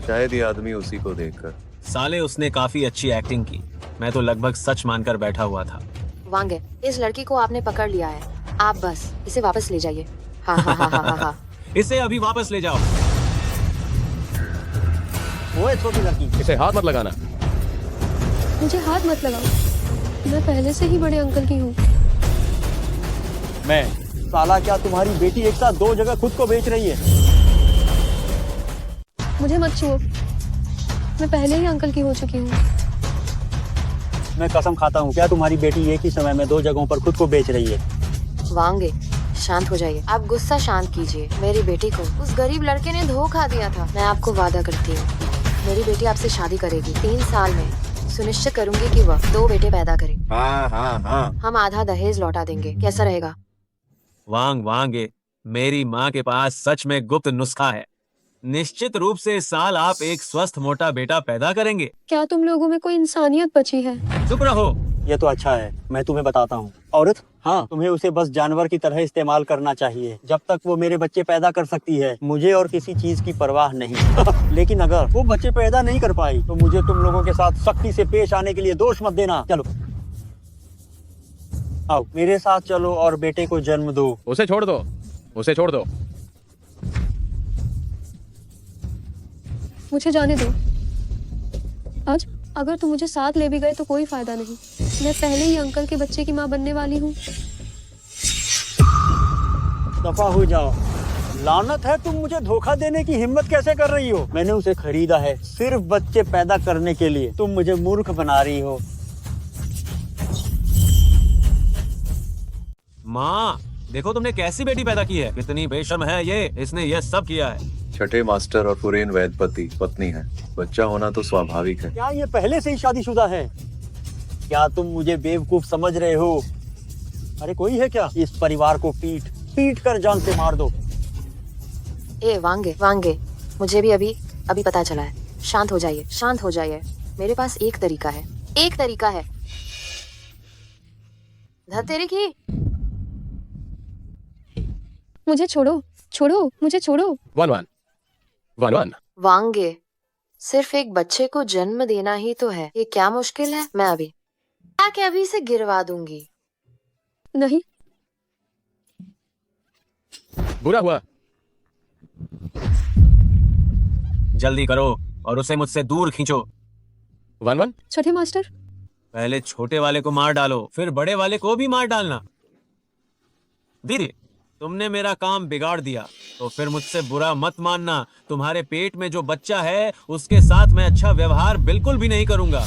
शायद ये आदमी उसी को देखकर। साले, उसने काफी अच्छी एक्टिंग की। मैं तो लगभग सच मानकर बैठा हुआ था। वांगे, इस लड़की को आपने पकड़ लिया है। आप बस इसे वापस ले जाइए। हाँ। इसे अभी वापस ले जाओ। वो छोटी लड़की, इसे हाथ मत लगाना। मुझे हाथ मत लगाओ, मैं पहले से ही बड़े अंकल की हूँ। मैं साला, क्या तुम्हारी बेटी एक साथ 2 जगह खुद को बेच रही है? मुझे मत छुओ, मैं पहले ही अंकल की हो चुकी हूँ। मैं कसम खाता हूँ, क्या तुम्हारी बेटी एक ही समय में 2 जगहों पर खुद को बेच रही है? वांगे, शांत हो जाइए। आप गुस्सा शांत कीजिए। मेरी बेटी को उस गरीब लड़के ने धोखा दिया था। मैं आपको वादा करती हूँ, मेरी बेटी आपसे शादी करेगी। 3 साल में सुनिश्चित करूंगी कि वह 2 बेटे पैदा करे। हाँ। हम आधा दहेज लौटा देंगे, कैसा रहेगा? वांगे, मेरी माँ के पास सच में गुप्त नुस्खा है। निश्चित रूप से इस साल आप एक स्वस्थ मोटा बेटा पैदा करेंगे। क्या तुम लोगों में कोई इंसानियत बची है? चुप रहो। ये तो अच्छा है, मैं तुम्हें बताता हूँ। औरत, हाँ, तुम्हें उसे बस जानवर की तरह इस्तेमाल करना चाहिए। जब तक वो मेरे बच्चे पैदा कर सकती है, मुझे और किसी चीज की परवाह नहीं। लेकिन अगर वो बच्चे पैदा नहीं कर पाई तो मुझे तुम लोगों के साथ सख्ती से पेश आने के लिए दोष मत देना। चलो आओ मेरे साथ चलो और बेटे को जन्म दो। उसे छोड़ दो। मुझे जाने दो। आज अगर तुम मुझे साथ ले भी गए तो कोई फायदा नहीं। मैं पहले ही अंकल के बच्चे की माँ बनने वाली हूँ। दफा हो जाओ। लानत है, तुम मुझे धोखा देने की हिम्मत कैसे कर रही हो? मैंने उसे खरीदा है सिर्फ बच्चे पैदा करने के लिए। तुम मुझे मूर्ख बना रही हो। माँ देखो तुमने कैसी बेटी पैदा की है, कितनी बेशर्म है ये, इसने ये सब किया है। छठे मास्टर और पुरेन वैदपति पत्नी है। बच्चा होना तो स्वाभाविक है। क्या ये पहले से ही शादीशुदा है? क्या तुम मुझे बेवकूफ समझ रहे हो? अरे कोई है क्या? इस परिवार को पीट पीट कर जान से मार दो। ए वांगे वांगे, मुझे भी अभी पता चला है। शांत हो जाइए, शांत हो जाइए। मेरे पास एक तरीका है। धतेरे की मुझे छोड़ो, मुझे छोड़ो। वन वांगे, सिर्फ एक बच्चे को जन्म देना ही तो है, ये क्या मुश्किल है? मैं अभी इसे गिरवा दूंगी। नहीं, बुरा हुआ। जल्दी करो और उसे मुझसे दूर खींचो। वन छठे मास्टर, पहले छोटे वाले को मार डालो, फिर बड़े वाले को भी मार डालना। दीदी तुमने मेरा काम बिगाड़ दिया तो फिर मुझसे बुरा मत मानना। तुम्हारे पेट में जो बच्चा है उसके साथ मैं अच्छा व्यवहार बिल्कुल भी नहीं करूंगा।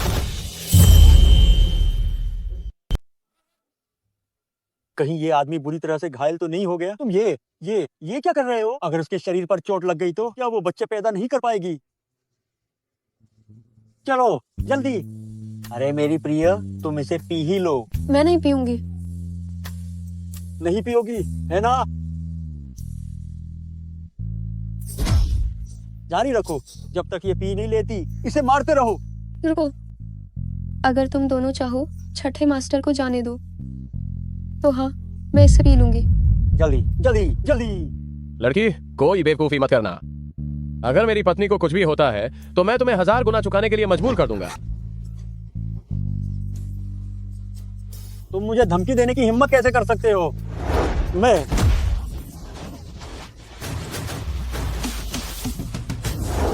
कहीं ये आदमी बुरी तरह से घायल तो नहीं हो गया? तुम ये क्या कर रहे हो? अगर उसके शरीर पर चोट लग गई तो क्या वो बच्चे पैदा नहीं कर पाएगी? चलो जल्दी। अरे मेरी प्रिय, तुम इसे पी ही लो। मैं नहीं पीऊंगी। नहीं पियोगी है ना? जारी रखो, जब तक ये पी नहीं लेती इसे मारते रहो। रुको, अगर तुम दोनों चाहो छठे मास्टर को जाने दो तो हाँ, मैं इसे पी लूंगी। जल्दी जल्दी जल्दी। लड़की, कोई बेवकूफी मत करना। अगर मेरी पत्नी को कुछ भी होता है तो मैं तुम्हें 1000 गुना चुकाने के लिए मजबूर कर दूंगा। तुम मुझे धमकी देने की हिम्मत कैसे कर सकते हो? मैं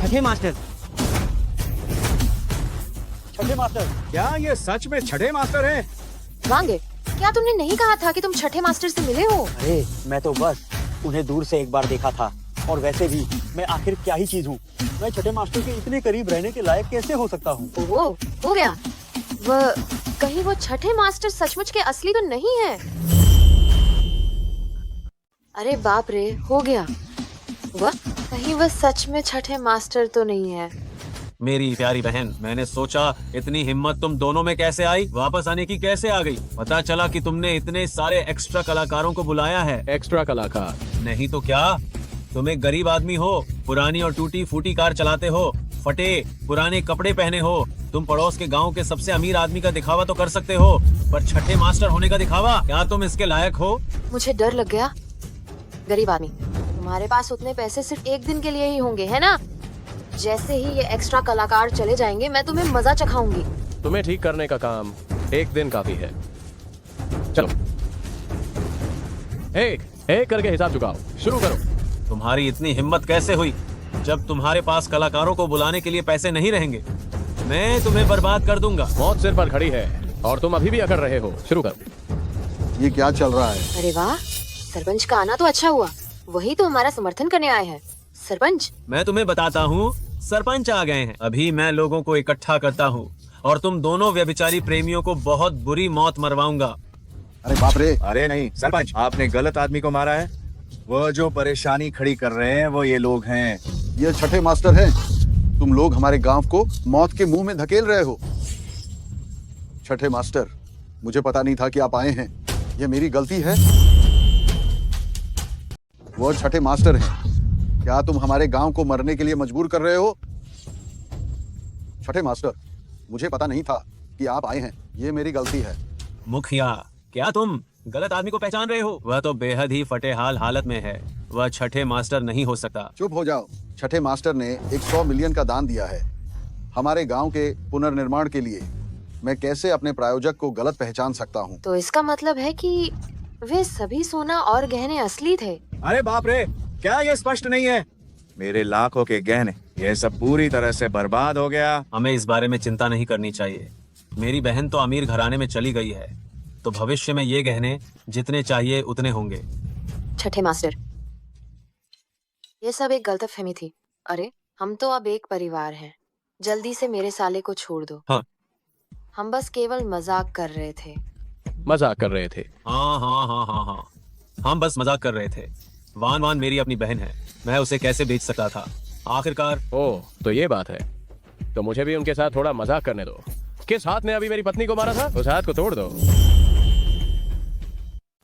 छठे मास्टर, क्या ये सच में छठे मास्टर हैं? वांगे, क्या तुमने नहीं कहा था कि तुम छठे मास्टर से मिले हो? अरे मैं तो बस उन्हें दूर से एक बार देखा था, और वैसे भी मैं आखिर क्या ही चीज हूँ? मैं छठे मास्टर के इतने करीब रहने के लायक कैसे हो सकता हूँ? वो हो गया। कहीं वो छठे मास्टर सचमुच के असली तो नहीं है? अरे बाप रे, हो गया। कहीं वह सच में छठे मास्टर तो नहीं है? मेरी प्यारी बहन, मैंने सोचा इतनी हिम्मत तुम दोनों में कैसे आई, वापस आने की कैसे आ गई? पता चला कि तुमने इतने सारे एक्स्ट्रा कलाकारों को बुलाया है। एक्स्ट्रा कलाकार नहीं तो क्या? तुम एक गरीब आदमी हो, पुरानी और टूटी फूटी कार चलाते हो, फटे पुराने कपड़े पहने हो। तुम पड़ोस के गांव के सबसे अमीर आदमी का दिखावा तो कर सकते हो, पर छठे मास्टर होने का दिखावा, क्या तुम इसके लायक हो? मुझे डर लग गया। गरीब आदमी, तुम्हारे पास उतने पैसे सिर्फ एक दिन के लिए ही होंगे, है ना? जैसे ही ये एक्स्ट्रा कलाकार चले जाएंगे मैं तुम्हें मजा चखाऊंगी। तुम्हें ठीक करने का काम एक दिन काफी है। चलो, एक करके हिसाब चुकाओ, शुरू करो। तुम्हारी इतनी हिम्मत कैसे हुई? जब तुम्हारे पास कलाकारों को बुलाने के लिए पैसे नहीं रहेंगे, मैं तुम्हें बर्बाद कर दूंगा। मौत सिर पर खड़ी है और तुम अभी भी अकड़ रहे हो। शुरू करो। ये क्या चल रहा है? अरे वाह, सरपंच का आना तो अच्छा हुआ, वही तो हमारा समर्थन करने आए हैं। सरपंच, मैं तुम्हें बताता हूँ, सरपंच आ गए हैं। अभी मैं लोगों को इकट्ठा करता हूँ और तुम दोनों व्यभिचारी प्रेमियों को बहुत बुरी मौत मरवाऊंगा। अरे बाप रे! अरे नहीं सरपंच, आपने गलत आदमी को मारा है। वो जो परेशानी खड़ी कर रहे हैं वो ये लोग हैं। ये छठे मास्टर हैं। तुम लोग हमारे गांव को मौत के मुंह में धकेल रहे हो। छठे मास्टर, मुझे पता नहीं था कि आप आए हैं, ये मेरी गलती है। वो छठे मास्टर हैं। क्या तुम हमारे गांव को मरने के लिए मजबूर कर रहे हो? छठे मास्टर, मुझे पता नहीं था कि आप आए हैं, ये मेरी गलती है। मुखिया, क्या तुम गलत आदमी को पहचान रहे हो? वह तो बेहद ही फटेहाल हालत में है, वह छठे मास्टर नहीं हो सकता। चुप हो जाओ। छठे मास्टर ने 100 मिलियन का दान दिया है हमारे गांव के पुनर्निर्माण के लिए। मैं कैसे अपने प्रायोजक को गलत पहचान सकता हूँ? तो इसका मतलब है कि वे सभी सोना और गहने असली थे। अरे बाप रे, क्या ये स्पष्ट नहीं है? मेरे लाखों के गहने ये सब पूरी तरह से बर्बाद हो गया। हमें इस बारे में चिंता नहीं करनी चाहिए। मेरी बहन तो अमीर घराने में चली गई है, तो भविष्य में ये गहने जितने चाहिए उतने होंगे। छठे मास्टर, ये सब एक गलतफहमी थी। अरे हम तो अब एक परिवार हैं। जल्दी से मेरे साले को छोड़ दो। हाँ। हम बस केवल मजाक कर रहे थे। मजाक कर रहे थे? हाँ हाँ हाँ हाँ हाँ, हम बस मजाक कर रहे थे। वान वान मेरी अपनी बहन है, मैं उसे कैसे बेच सकता था। आखिरकार ओह, तो ये बात है। तो मुझे भी उनके साथ थोड़ा मजाक करने दो। किस हाथ ने अभी मेरी पत्नी को मारा था, उस हाथ को तोड़ दो।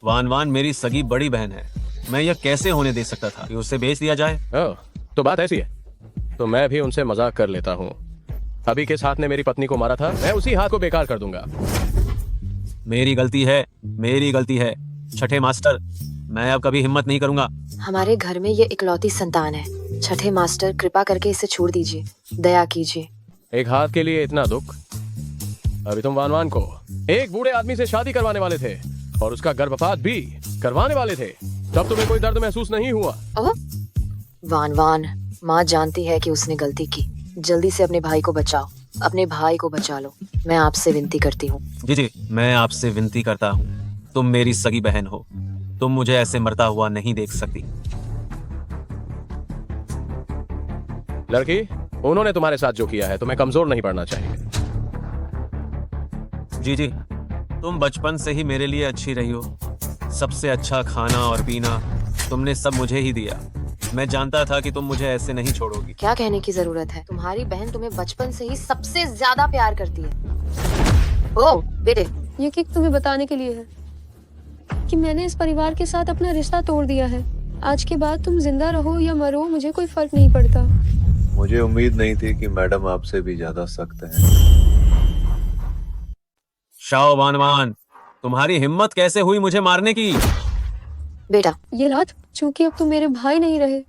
वान वान मेरी सगी बड़ी बहन है, मैं यह कैसे होने दे सकता था कि उसे बेच दिया जाए। ओह, तो बात ऐसी है। तो मैं भी उनसे मजाक कर लेता हूँ। अभी किस हाथ ने मेरी पत्नी को मारा था, मैं उसी हाथ को बेकार कर दूंगा। मेरी गलती है, मेरी गलती है छठे मास्टर। मैं अब कभी हिम्मत नहीं करूंगा। हमारे घर में ये इकलौती संतान है। छठे मास्टर, कृपा करके इसे छोड़ दीजिए, दया कीजिए। एक हाथ के लिए इतना दुख? अभी तुम वान वान को एक बूढ़े आदमी से शादी करवाने वाले थे और उसका गर्भपात भी करवाने वाले थे, तब तुम्हें कोई दर्द महसूस नहीं हुआ? ओह, वान वान, माँ जानती है कि उसने गलती की। जल्दी से अपने भाई को बचाओ, अपने भाई को बचा लो। मैं आपसे विनती करती हूँ। जी जी, मैं आपसे विनती करता हूँ। तुम मेरी सगी बहन हो, तुम मुझे ऐसे मरता हुआ नहीं देख सकती। लड़की, उन्होंने तुम्हारे साथ जो किया है तुम्हें कमजोर नहीं पड़ना चाहिए। जी जी, तुम बचपन से ही मेरे लिए अच्छी रही हो। सबसे अच्छा खाना और पीना तुमने सब मुझे ही दिया। मैं जानता था कि तुम मुझे ऐसे नहीं छोड़ोगी। क्या कहने की जरूरत है, तुम्हारी बहन तुम्हें बचपन से ही सबसे ज्यादा प्यार करती है। ओह बेटे, ये किक तुम्हें बताने के लिए है कि मैंने इस परिवार के साथ अपना रिश्ता तोड़ दिया है। आज के बाद तुम जिंदा रहो या मरो, मुझे कोई फर्क नहीं पड़ता। मुझे उम्मीद नहीं थी कि मैडम आपसे भी ज्यादा सख्त हैं। शाओ वान वान, तुम्हारी हिम्मत कैसे हुई मुझे मारने की? बेटा, ये रात, चूंकि अब तुम मेरे भाई नहीं रहे,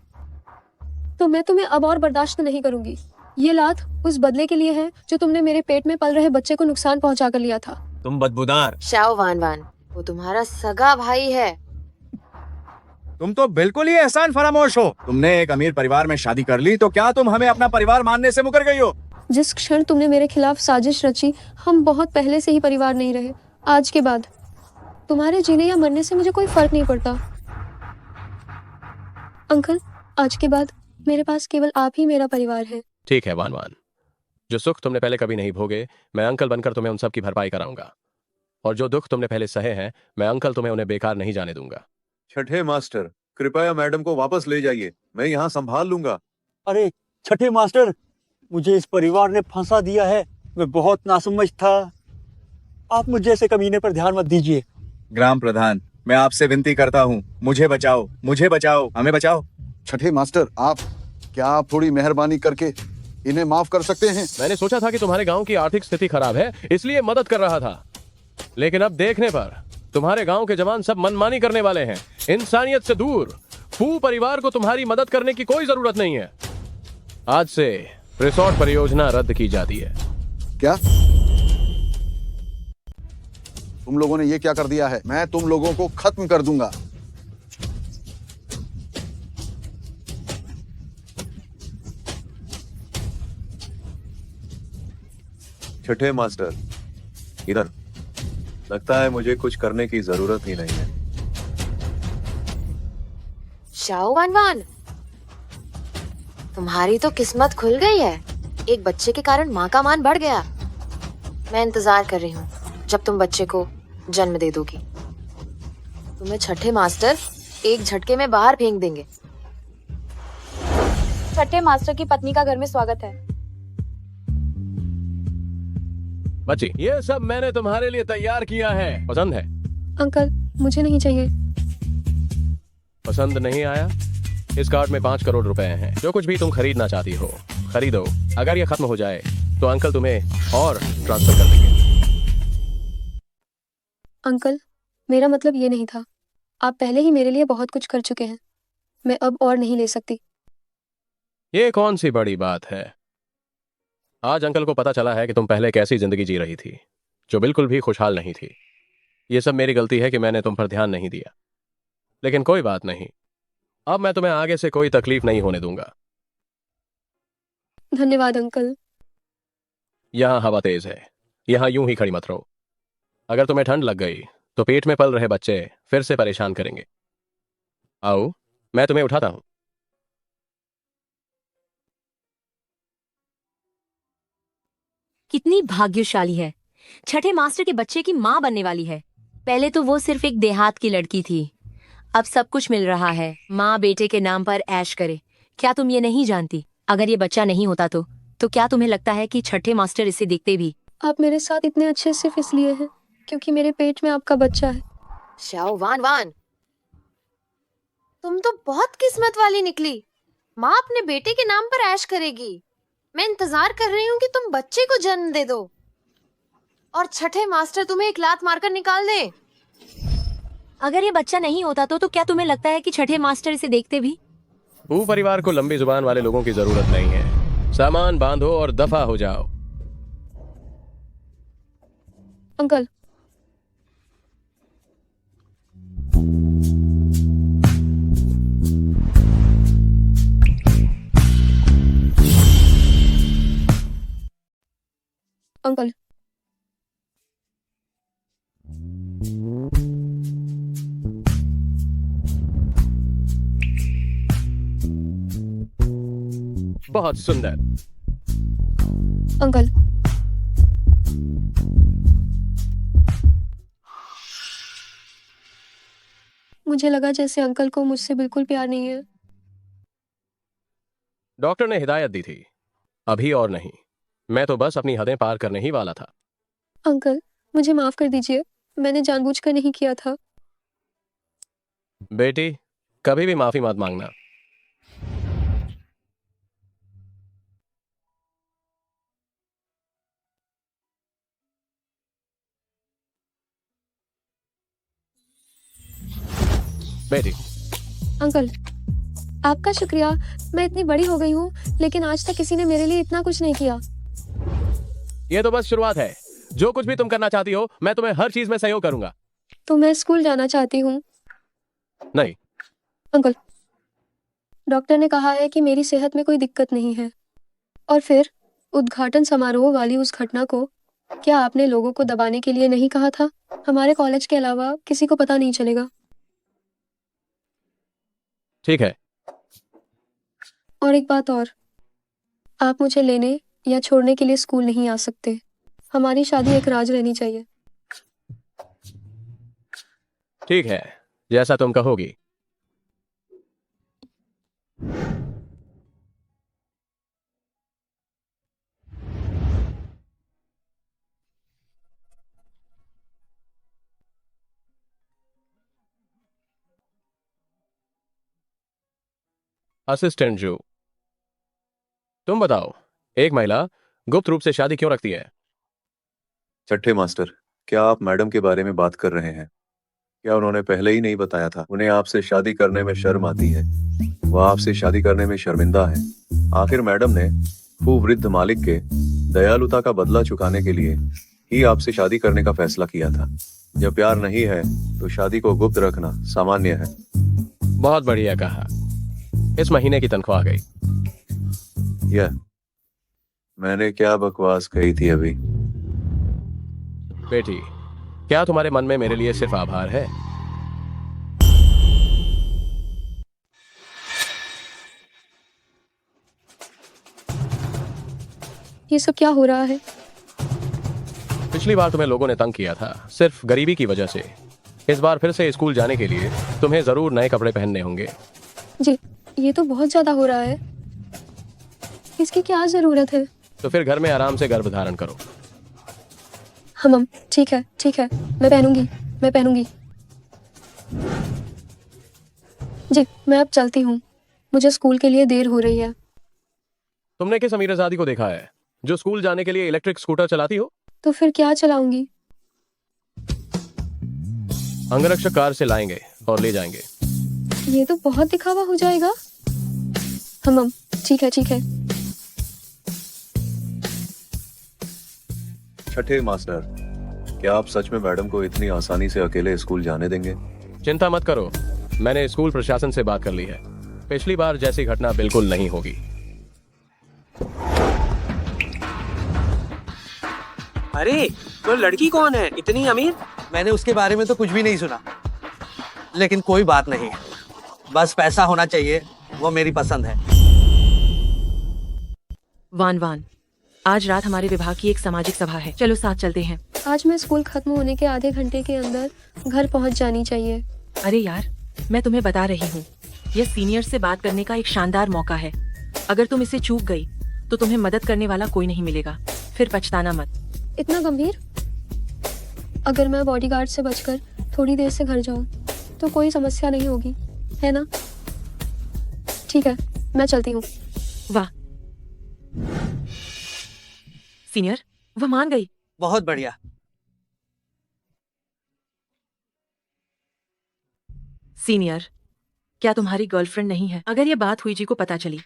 तो मैं तुम्हें अब और बर्दाश्त नहीं करूंगी। ये लात उस बदले के लिए है जो तुमने मेरे पेट में पल रहे बच्चे को नुकसान पहुंचा कर लिया था। तुम बदबूदार। शाओ वान वान, वो तुम्हारा सगा भाई है। तुम तो बिल्कुल ही एहसान फरामोश हो। तुमने एक अमीर परिवार में शादी कर ली, तो क्या तुम हमें अपना परिवार मानने से मुकर गई हो? जिस क्षण तुमने मेरे खिलाफ साजिश रची, हम बहुत पहले से ही परिवार नहीं रहे। आज के बाद तुम्हारे जीने या मरने से मुझे कोई फर्क नहीं पड़ता। अंकल, आज के बाद मेरे पास केवल आप ही मेरा परिवार है। ठीक है वान वान, जो सुख तुमने पहले कभी नहीं भोगे, मैं अंकल बनकर तुम्हें उन सब की भरपाई कराऊंगा। और जो दुख तुमने पहले सहे हैं, मैं अंकल तुम्हें उन्हें बेकार नहीं जाने दूंगा। छठे मास्टर, कृपया मैडम को वापस ले जाइए, मैं यहाँ संभाल लूंगा। अरे छठे मास्टर, मुझे इस परिवार ने फंसा दिया है। मैं बहुत नासमझ था। आप मुझे ऐसे कमीने पर ध्यान मत दीजिए। ग्राम प्रधान, मैं आपसे विनती करता हूँ, मुझे बचाओ, मुझे बचाओ, हमें बचाओ। छठे मास्टर, क्या आप थोड़ी मेहरबानी करके इन्हें माफ कर सकते हैं? मैंने सोचा था कि तुम्हारे गांव की आर्थिक स्थिति खराब है, इसलिए मदद कर रहा था। लेकिन अब देखने पर तुम्हारे गांव के जवान सब मनमानी करने वाले हैं। इंसानियत से दूर फू परिवार को तुम्हारी मदद करने की कोई जरूरत नहीं है। आज से रिसोर्ट परियोजना रद्द की जाती है। क्या तुम लोगों ने ये क्या कर दिया है? मैं तुम लोगों को खत्म कर दूंगा। छठे मास्टर, इधर। लगता है मुझे कुछ करने की जरूरत ही नहीं है। शाओ वान वान, तुम्हारी तो किस्मत खुल गई है। एक बच्चे के कारण माँ का मान बढ़ गया। मैं इंतजार कर रही हूँ जब तुम बच्चे को जन्म दे दोगी। तुम्हें छठे मास्टर एक झटके में बाहर फेंक देंगे। छठे मास्टर की पत्नी का घर में स्वागत है। बच्ची, ये सब मैंने तुम्हारे लिए तैयार किया है। पसंद है? अंकल, मुझे नहीं चाहिए। पसंद नहीं आया? इस कार्ड में 5 करोड़ रुपए हैं। जो कुछ भी तुम खरीदना चाहती हो खरीदो। अगर ये खत्म हो जाए तो अंकल तुम्हें और ट्रांसफर कर देंगे। अंकल, मेरा मतलब ये नहीं था। आप पहले ही मेरे लिए बहुत कुछ कर चुके हैं। मैं अब और नहीं ले सकती। ये कौन सी बड़ी बात है? आज अंकल को पता चला है कि तुम पहले कैसी जिंदगी जी रही थी, जो बिल्कुल भी खुशहाल नहीं थी। ये सब मेरी गलती है कि मैंने तुम पर ध्यान नहीं दिया। लेकिन कोई बात नहीं, अब मैं तुम्हें आगे से कोई तकलीफ नहीं होने दूंगा। धन्यवाद अंकल। यहाँ हवा तेज है, यहाँ यूं ही खड़ी मत रहो। अगर तुम्हें ठंड लग गई तो पेट में पल रहे बच्चे फिर से परेशान करेंगे। आओ, मैं तुम्हें उठाता हूं। कितनी भाग्यशाली है, छठे मास्टर के बच्चे की माँ बनने वाली है। पहले तो वो सिर्फ एक देहात की लड़की थी, अब सब कुछ मिल रहा है। माँ बेटे के नाम पर ऐश करे। क्या तुम ये नहीं जानती, अगर ये बच्चा नहीं होता तो क्या तुम्हें लगता है कि छठे मास्टर इसे देखते भी? आप मेरे साथ इतने अच्छे सिर्फ इसलिए हैं क्योंकि मेरे पेट में आपका बच्चा है। शाओ वान वान, तुम तो बहुत किस्मत वाली निकली। माँ अपने बेटे के नाम पर ऐश करेगी। मैं इंतजार कर रही हूँ कि तुम बच्चे को जन्म दे दो और छठे मास्टर तुम्हें एक लात मारकर निकाल दे। अगर ये बच्चा नहीं होता तो क्या तुम्हें लगता है कि छठे मास्टर इसे देखते भी? फू परिवार को लंबी जुबान वाले लोगों की जरूरत नहीं है। सामान बांधो और दफा हो जाओ। अंकल, अंकल, बहुत सुंदर। अंकल, मुझे लगा जैसे अंकल को मुझसे बिल्कुल प्यार नहीं है। डॉक्टर ने हिदायत दी थी, अभी और नहीं। मैं तो बस अपनी हदें पार करने ही वाला था। अंकल, मुझे माफ कर दीजिए, मैंने जानबूझकर नहीं किया था। बेटी, कभी भी माफी मत मांगना। बेटी, अंकल, आपका शुक्रिया। मैं इतनी बड़ी हो गई हूँ लेकिन आज तक किसी ने मेरे लिए इतना कुछ नहीं किया। ये तो बस शुरुआत है। जो कुछ भी तुम करना चाहती हो मैं तुम्हें हर चीज में सहयोग करूंगा। तो मैं स्कूल जाना चाहती हूँ। नहीं अंकल, डॉक्टर ने कहा है कि मेरी सेहत में कोई दिक्कत नहीं है। और फिर उद्घाटन समारोह वाली उस घटना को क्या आपने लोगों को दबाने के लिए नहीं कहा था? हमारे कॉलेज के अलावा किसी को पता नहीं चलेगा। ठीक है। और एक बात और, आप मुझे लेने या छोड़ने के लिए स्कूल नहीं आ सकते। हमारी शादी एक राज रहनी चाहिए। ठीक है, जैसा तुम कहोगी। असिस्टेंट जो, तुम बताओ, एक महिला गुप्त रूप से शादी क्यों रखती है? छठे मास्टर, क्या आप मैडम के बारे में बात कर रहे हैं? क्या उन्होंने पहले ही नहीं बताया था? उन्हें आपसे शादी करने में शर्म आती है। वह आपसे शादी करने में शर्मिंदा है। आखिर मैडम ने फू वृद्ध मालिक के दयालुता का बदला चुकाने के लिए ही आपसे शादी करने का फैसला किया था। जब प्यार नहीं है तो शादी को गुप्त रखना सामान्य है। बहुत बढ़िया कहा। इस महीने की तनख्वाह आ गई। यह मैंने क्या बकवास कही थी अभी? बेटी, क्या तुम्हारे मन में मेरे लिए सिर्फ आभार है? ये सब क्या हो रहा है? पिछली बार तुम्हें लोगों ने तंग किया था सिर्फ गरीबी की वजह से। इस बार फिर से स्कूल जाने के लिए तुम्हें जरूर नए कपड़े पहनने होंगे। जी, ये तो बहुत ज्यादा हो रहा है। इसकी क्या जरूरत है? तो फिर घर में आराम से गर्भ धारण करो। हम ठीक है, ठीक है, मैं पहनूंगी। जी, मैं अब चलती हूँ, मुझे स्कूल के लिए देर हो रही है। तुमने किस अमीरजादी को देखा है जो स्कूल जाने के लिए इलेक्ट्रिक स्कूटर चलाती हो? तो फिर क्या चलाऊंगी? अंगरक्षक कार से लाएंगे और ले जाएंगे। ये तो बहुत दिखावा हो जाएगा। हम ठीक है, ठीक है। छठे मास्टर, क्या आप सच में मैडम को इतनी आसानी से अकेले स्कूल जाने देंगे? चिंता मत करो, मैंने स्कूल प्रशासन से बात कर ली है। पिछली बार जैसी घटना बिल्कुल नहीं होगी। अरे वो लड़की कौन है, इतनी अमीर? मैंने उसके बारे में तो कुछ भी नहीं सुना, लेकिन कोई बात नहीं, बस पैसा होना चाहिए, वो मेरी पसंद है। वान वान, आज रात हमारे विभाग की एक सामाजिक सभा है, चलो साथ चलते हैं। आज मैं स्कूल खत्म होने के आधे घंटे के अंदर घर पहुंच जानी चाहिए। अरे यार, मैं तुम्हें बता रही हूँ, यह सीनियर से बात करने का एक शानदार मौका है। अगर तुम इसे चूक गई तो तुम्हें मदद करने वाला कोई नहीं मिलेगा, फिर पछताना मत। इतना गंभीर? अगर मैं बॉडीगार्ड से बचकर थोड़ी देर से घर जाऊं तो कोई समस्या नहीं होगी, है ना? ठीक है, मैं चलती हूँ। वाह सीनियर, वह मान गई। बहुत बढ़िया। सीनियर, क्या तुम्हारी गर्लफ्रेंड नहीं है? अगर ये बात हुई जी को पता चली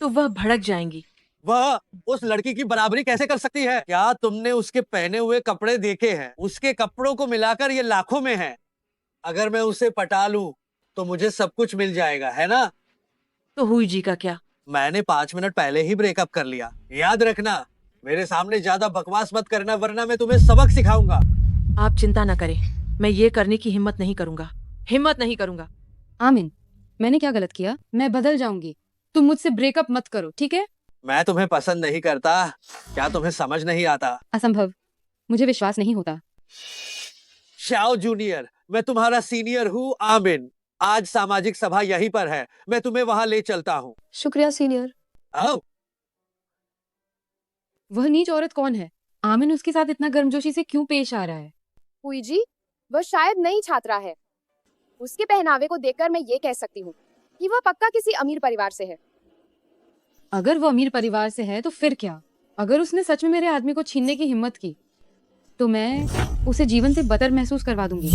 तो वह भड़क जाएंगी। वह उस लड़की की बराबरी कैसे कर सकती है? क्या तुमने उसके पहने हुए कपड़े देखे हैं? उसके कपड़ों को मिलाकर ये लाखों में है। अगर मैं उसे पटा लूं तो मुझे सब कुछ मिल जाएगा, है ना? तो हुई जी का क्या? मैंने 5 मिनट पहले ही ब्रेकअप कर लिया। याद रखना, मेरे सामने ज्यादा बकवास मत करना, वरना मैं तुम्हें सबक सिखाऊंगा। आप चिंता न करें, मैं ये करने की हिम्मत नहीं करूंगा। आमिन, मैंने क्या गलत किया? मैं बदल जाऊंगी, तुम मुझसे ब्रेकअप मत करो, ठीक है? मैं तुम्हें पसंद नहीं करता, क्या तुम्हें समझ नहीं आता? असंभव, मुझे विश्वास नहीं होता। शाओ जूनियर, मैं तुम्हारा सीनियर हूँ आमिन। आज सामाजिक सभा यहीं पर है, मैं तुम्हें वहां ले चलता हूँ। शुक्रिया सीनियर। आओ। वह नीच औरत कौन है? आमिन उसके साथ इतना गर्मजोशी से क्यों पेश आ रहा है? हुई जी, वह शायद नई छात्रा है। उसके पहनावे को देखकर मैं ये कह सकती हूँ कि वह पक्का किसी अमीर परिवार से है। अगर वो अमीर परिवार से है तो फिर क्या? अगर उसने सच में मेरे आदमी को छीनने की हिम्मत की तो मैं उसे जीवन से बदतर महसूस करवा दूंगी।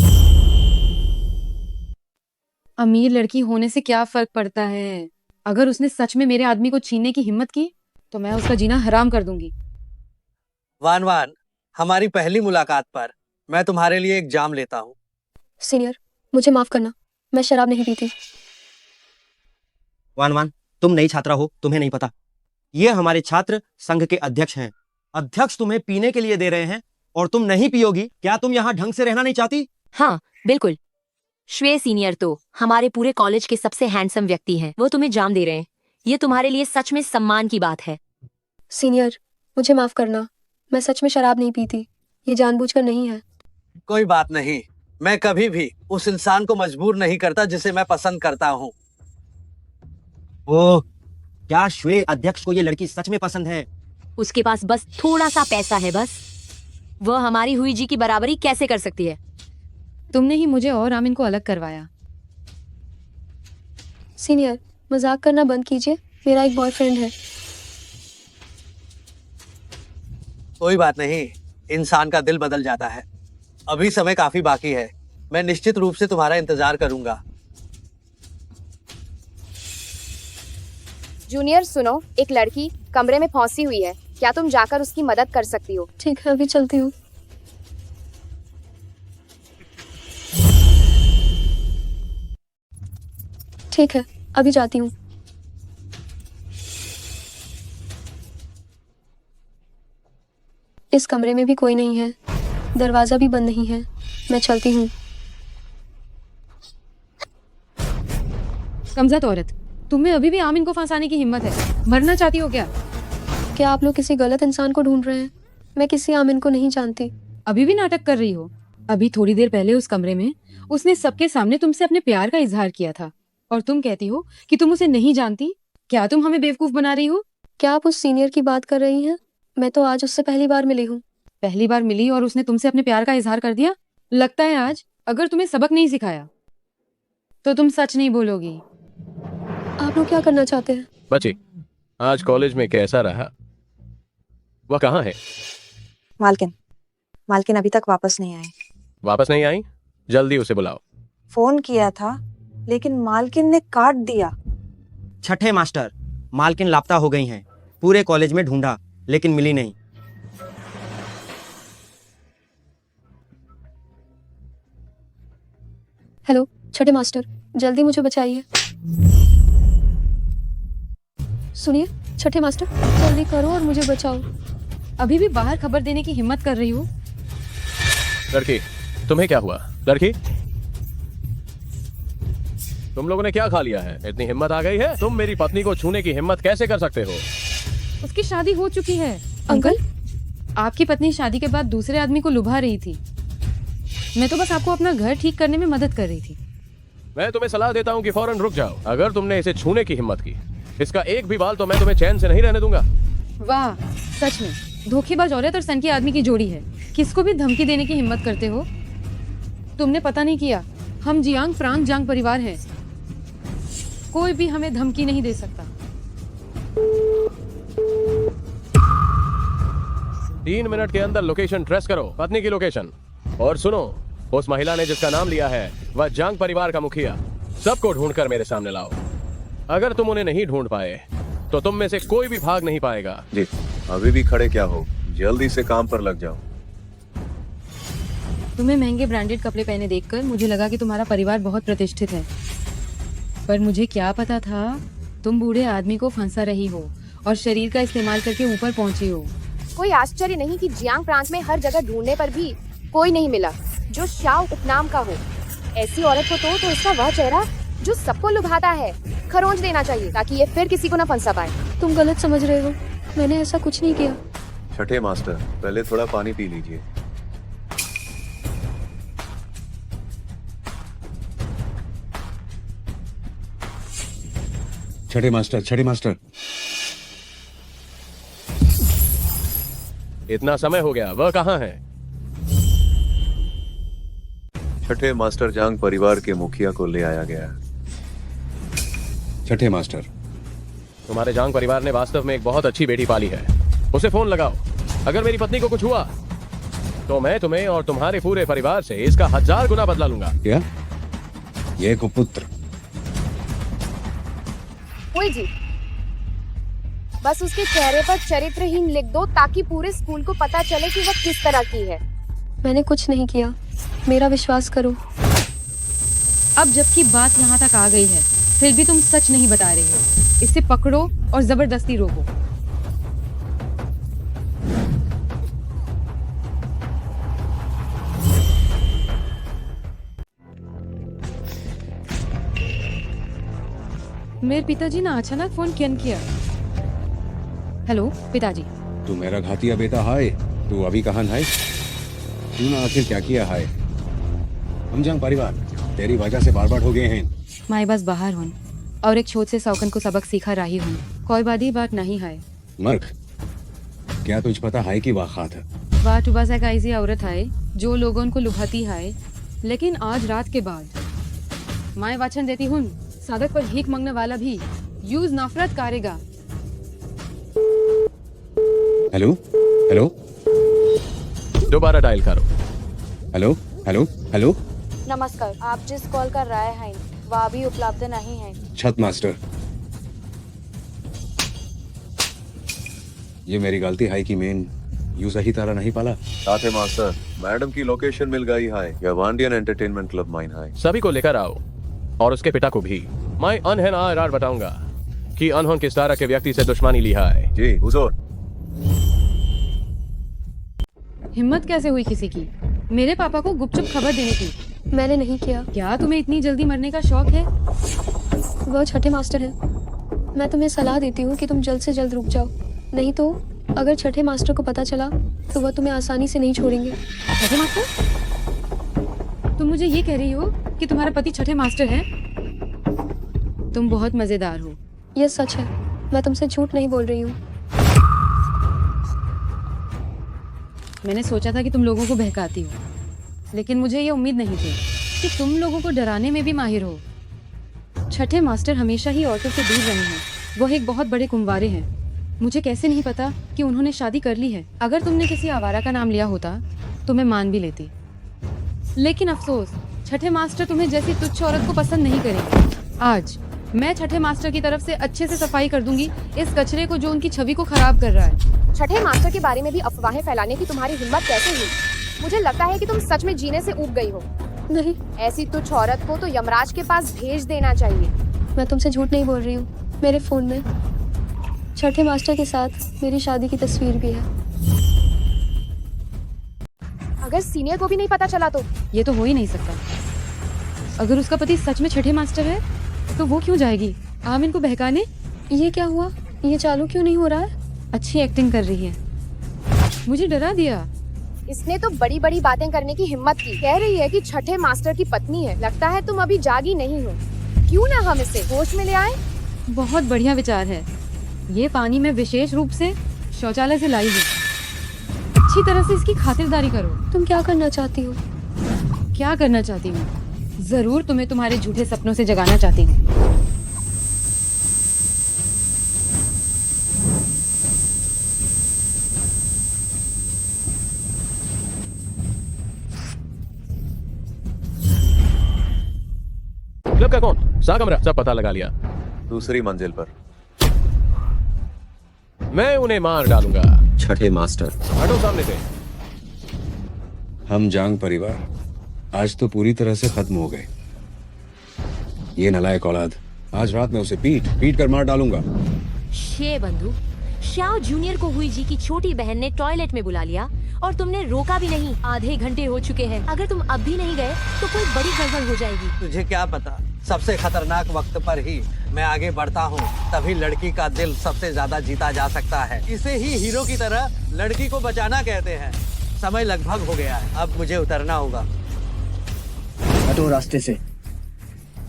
अमीर लड़की होने से क्या फर्क पड़ता है? अगर उसने सच में मेरे आदमी को छीनने की हिम्मत की तो मैं उसका जीना हराम कर दूंगी। वान वान, हमारी पहली मुलाकात पर मैं तुम्हारे लिए एक जाम लेता हूँ। सीनियर, मुझे माफ करना, मैं शराब नहीं पीती। वान वान, तुम नई छात्रा हो, तुम्हें नहीं पता। ये हमारे छात्र संघ के अध्यक्ष हैं। अध्यक्ष तुम्हें पीने के लिए दे रहे हैं और तुम नहीं पियोगी। क्या तुम यहाँ ढंग से रहना नहीं चाहती? हाँ बिल्कुल, श्वेय सीनियर तो हमारे पूरे कॉलेज के सबसे हैंडसम व्यक्ति हैं, वो तुम्हें जाम दे रहे हैं। ये तुम्हारे लिए सच में सम्मान की बात है। सीनियर, मुझे माफ करना, मैं सच में शराब नहीं पीती, ये जानबूझकर नहीं है। कोई बात नहीं, मैं कभी भी उस इंसान को मजबूर नहीं करता जिसे मैं पसंद करता हूँ। ओह, क्या श्वेय अध्यक्ष को ये लड़की सच में पसंद है? उसके पास बस थोड़ा सा पैसा है, बस। वह हमारी हुई जी की बराबरी कैसे कर सकती है? तुमने ही मुझे और आमिन को अलग करवाया। सीनियर, मजाक करना बंद कीजिए, मेरा एक बॉयफ्रेंड है। कोई बात नहीं, इंसान का दिल बदल जाता है। अभी समय काफी बाकी है, मैं निश्चित रूप से तुम्हारा इंतजार करूंगा। जूनियर सुनो, एक लड़की कमरे में फंसी हुई है, क्या तुम जाकर उसकी मदद कर सकती हो? ठीक है, अभी चलती हूँ। ठीक है, अभी जाती हूँ। इस कमरे में भी कोई नहीं है, दरवाजा भी बंद नहीं है, मैं चलती हूँ। कमज़द औरत, तुम्हें अभी भी आमिन को फंसाने की हिम्मत है? मरना चाहती हो क्या? क्या आप लोग किसी गलत इंसान को ढूंढ रहे हैं? मैं किसी आमिन को नहीं जानती। अभी भी नाटक कर रही हो? अभी थोड़ी देर पहले उस कमरे में उसने सबके सामने तुमसे अपने प्यार का इजहार किया था और तुम कहती हो कि तुम उसे नहीं जानती। क्या तुम हमें बेवकूफ बना रही हो? क्या आप उस सीनियर की बात कर रही हैं? मैं तो आज उससे पहली बार मिली हूँ। पहली बार मिली और उसने तुमसे अपने प्यार का इजहार कर दिया? लगता है आज अगर तुम्हें सबक नहीं सिखाया तो तुम सच नहीं बोलोगी। आप लोग क्या करना चाहते हैं? बच्ची, आज कॉलेज में कैसा रहा? वह कहाँ है? मालकिन अभी तक वापस नहीं आए। वापस नहीं आई? जल्दी उसे बुलाओ। फोन किया था लेकिन मालकिन ने काट दिया। छठे मास्टर, मालकिन लापता हो गई हैं। पूरे कॉलेज में ढूंढा लेकिन मिली नहीं। हेलो छठे मास्टर, जल्दी मुझे बचाइए। सुनिए छठे मास्टर, जल्दी करो और मुझे बचाओ। अभी भी बाहर खबर देने की हिम्मत कर रही हो? लड़की, तुम्हें क्या हुआ? लड़की, तुम लोगों ने क्या खा लिया है? इतनी हिम्मत आ गई है? तुम मेरी पत्नी को छूने की हिम्मत कैसे कर सकते हो? उसकी शादी हो चुकी है। अंकल, आपकी पत्नी शादी के बाद दूसरे आदमी को लुभा रही थी। मैं तो बस आपको अपना घर ठीक करने में मदद कर रही थी। मैं तुम्हें सलाह देता हूँ कि फौरन रुक जाओ। अगर तुमने इसे छूने की हिम्मत की, इसका एक भी बाल तो मैं तुम्हें चैन से नहीं रहने दूंगा। वाह, सच में धोखेबाज औरत और सन की आदमी की जोड़ी है। किसको भी धमकी देने की हिम्मत करते हो? तुमने पता नहीं किया, हम जियांग प्रांग जांग परिवार हैं। कोई भी हमें धमकी नहीं दे सकता। 3 मिनट के अंदर लोकेशन ट्रेस करो, पत्नी की लोकेशन। और सुनो, उस महिला ने जिसका नाम लिया है वह जांग परिवार का मुखिया। सबको ढूंढकर मेरे सामने लाओ। अगर तुम उन्हें नहीं ढूंढ पाए तो तुम में से कोई भी भाग नहीं पाएगा। जी, अभी भी खड़े क्या हो? जल्दी से काम पर लग जाओ। तुम्हें महंगे ब्रांडेड कपड़े पहने देखकर मुझे लगा कि तुम्हारा परिवार बहुत प्रतिष्ठित है, पर मुझे क्या पता था तुम बूढ़े आदमी को फंसा रही हो और शरीर का इस्तेमाल करके ऊपर पहुंची हो। कोई आश्चर्य नहीं कि जियांग प्रांत में हर जगह ढूंढने पर भी कोई नहीं मिला जो शाओ उपनाम का हो। ऐसी औरत को तो इसका वह चेहरा जो सबको लुभाता है खरोंच देना चाहिए, ताकि ये फिर किसी को न फंसा पाए। तुम गलत समझ रहे हो, मैंने ऐसा कुछ नहीं किया। छठे मास्टर, पहले थोड़ा पानी पी लीजिए। छठे मास्टर, छठे मास्टर। इतना समय हो गया, वह कहाँ है? छठे मास्टर जांग परिवार के मुखिया को ले आया गया। छठे मास्टर, तुम्हारे जांग परिवार ने वास्तव में एक बहुत अच्छी बेटी पाली है। उसे फोन लगाओ। अगर मेरी पत्नी को कुछ हुआ तो मैं तुम्हें और तुम्हारे पूरे परिवार से इसका 1000 गुना बदला लूंगा। क्या? ये कुपुत्र। ओए जी, बस उसके चेहरे पर चरित्रहीन लिख दो ताकि पूरे स्कूल को पता चले कि वह किस तरह की है। मैंने कुछ नहीं किया, मेरा विश्वास करो। अब जबकि बात यहाँ तक आ गई है, फिर भी तुम सच नहीं बता रही हो। इसे पकड़ो और जबरदस्ती रोको। मेरे पिताजी ने अचानक फोन क्यों किया? हेलो पिताजी। तू मेरा घातिया बेटा है, तू अभी कहाँ है? तूने आखिर क्या किया है? हम जांग परिवार तेरी वजह से बार हो गए हैं। मैं बस बाहर हूँ और एक छोट से सौकन को सबक सिखा रही हूँ। कोई बड़ी बात नहीं है। मर्क, क्या तुझ पता है कि वह खात है? वह तो बस एक ऐसी औरत है जो लोगों को लुभाती है, लेकिन आज रात के बाद मैं वचन देती हूँ, सड़क पर भीख मांगने वाला भी यूज नफरत करेगा। हेलो हेलो, दोबारा डायल करो। Hello hello hello. नमस्कार, आप जिस कॉल कर रहे हैं वह अभी उपलब्ध नहीं है। छठ मास्टर, ये मेरी गलती है कि मैं यूं सही तरह नहीं पाला। छठे मास्टर, मैडम की लोकेशन मिल गई है। यह वांडियन एंटरटेनमेंट क्लब माइन है। सभी को लेकर आओ और उसके पिता को भी। मैं अनहन आर बताऊंगा कि अनहोन किस तरह के व्यक्ति से दुश्मनी लिया है। जी हुजूर। हिम्मत कैसे हुई किसी की मेरे पापा को गुपचुप खबर देने की? मैंने नहीं किया। क्या तुम्हें इतनी जल्दी मरने का शौक है? वह छठे मास्टर है। मैं तुम्हें सलाह देती हूँ कि तुम जल्द से जल्द रुक जाओ, नहीं तो अगर छठे मास्टर को पता चला तो वह तुम्हें आसानी से नहीं छोड़ेंगे। छठे मास्टर? तुम मुझे ये कह रही हो कि तुम्हारा पति छठे मास्टर है? तुम बहुत मजेदार हो। यह सच है, मैं तुमसे झूठ नहीं बोल रही हूँ। मैंने सोचा था कि तुम लोगों को बहकाती हो, लेकिन मुझे ये उम्मीद नहीं थी कि तुम लोगों को डराने में भी माहिर हो। छठे मास्टर हमेशा ही औरतों से दूर रहे हैं। वह एक बहुत बड़े कुंवारे हैं। मुझे कैसे नहीं पता कि उन्होंने शादी कर ली है। अगर तुमने किसी आवारा का नाम लिया होता तो मैं मान भी लेती, लेकिन अफसोस छठे मास्टर तुम्हें जैसी तुच्छ औरत को पसंद नहीं करेंगे। आज मैं छठे मास्टर की तरफ से अच्छे से सफाई कर दूंगी इस कचरे को जो उनकी छवि को खराब कर रहा है। छठे मास्टर के बारे में भी अफवाहें फैलाने की तुम्हारी हिम्मत कैसे हुई? मुझे लगता है कि तुम सच में जीने से ऊब गई हो। नहीं, ऐसी तुच्छ औरत को तो यमराज के पास भेज देना चाहिए। मैं तुमसे झूठ नहीं बोल रही हूँ। मेरे फोन में छठे मास्टर के साथ मेरी शादी की तस्वीर भी है। अगर सीनियर को भी नहीं पता चला तो? ये तो हो ही नहीं सकता। अगर उसका पति सच में छठे मास्टर है तो वो क्यों जाएगी आम इनको बहकाने? ये क्या हुआ? ये चालू क्यों नहीं हो रहा है? अच्छी एक्टिंग कर रही है, मुझे डरा दिया। इसने तो बड़ी बड़ी बातें करने की हिम्मत की। कह रही है कि छठे मास्टर की पत्नी है। लगता है तुम अभी जागी नहीं हो। क्यों ना हम इसे होश में ले आए? बहुत बढ़िया विचार है। ये पानी मैं विशेष रूप से शौचालय से लाई हूँ। अच्छी तरह से इसकी खातिरदारी करो। तुम क्या करना चाहती हो? क्या करना चाहती हूँ? जरूर तुम्हें तुम्हारे झूठे सपनों से जगाना चाहती हूँ। क्लब का कौन सा कमरा? सब पता लगा लिया। दूसरी मंजिल पर। मैं उन्हें मार डालूंगा। छठे मास्टर, हटो सामने से। हम जांग परिवार आज तो पूरी तरह से खत्म हो गए। ये नालायक औलाद, आज रात में उसे पीट कर मार डालूंगा। शे बंधु, श्याओ जूनियर को हुई जी की छोटी बहन ने टॉयलेट में बुला लिया और तुमने रोका भी नहीं। आधे घंटे हो चुके हैं। अगर तुम अब भी नहीं गए तो कोई बड़ी गड़बड़ हो जाएगी। तुझे क्या पता, सबसे खतरनाक वक्त पर ही मैं आगे बढ़ता हूँ। तभी लड़की का दिल सबसे ज्यादा जीता जा सकता है। इसे ही हीरो की तरह लड़की को बचाना कहते हैं। समय लगभग हो गया है, अब मुझे उतरना होगा। हटो रास्ते से।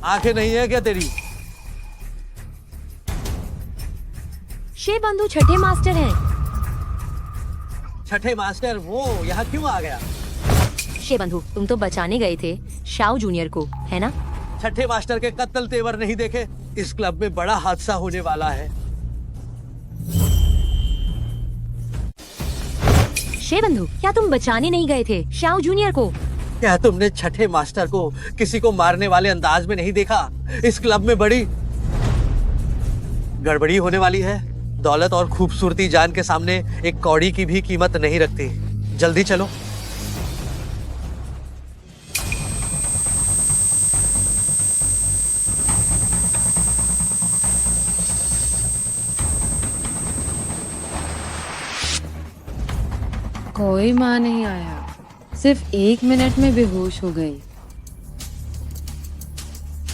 आंखें नहीं है क्या तेरी? शे बंधु छठे मास्टर हैं। छठे मास्टर वो यहाँ क्यों आ गया? शे बंधु, तुम तो बचाने गए थे शाओ जूनियर को, है ना? छठे मास्टर के कत्ल तेवर नहीं देखे? इस क्लब में बड़ा हादसा होने वाला है। शे बंधु, क्या तुम बचाने नहीं गए थे शाओ जूनियर को? क्या तुमने छठे मास्टर को किसी को मारने वाले अंदाज में नहीं देखा? इस क्लब में बड़ी गड़बड़ी होने वाली है। दौलत और खूबसूरती जान के सामने एक कौड़ी की भी कीमत नहीं रखती। जल्दी चलो। कोई माँ नहीं आया, सिर्फ 1 मिनट में बेहोश हो गई।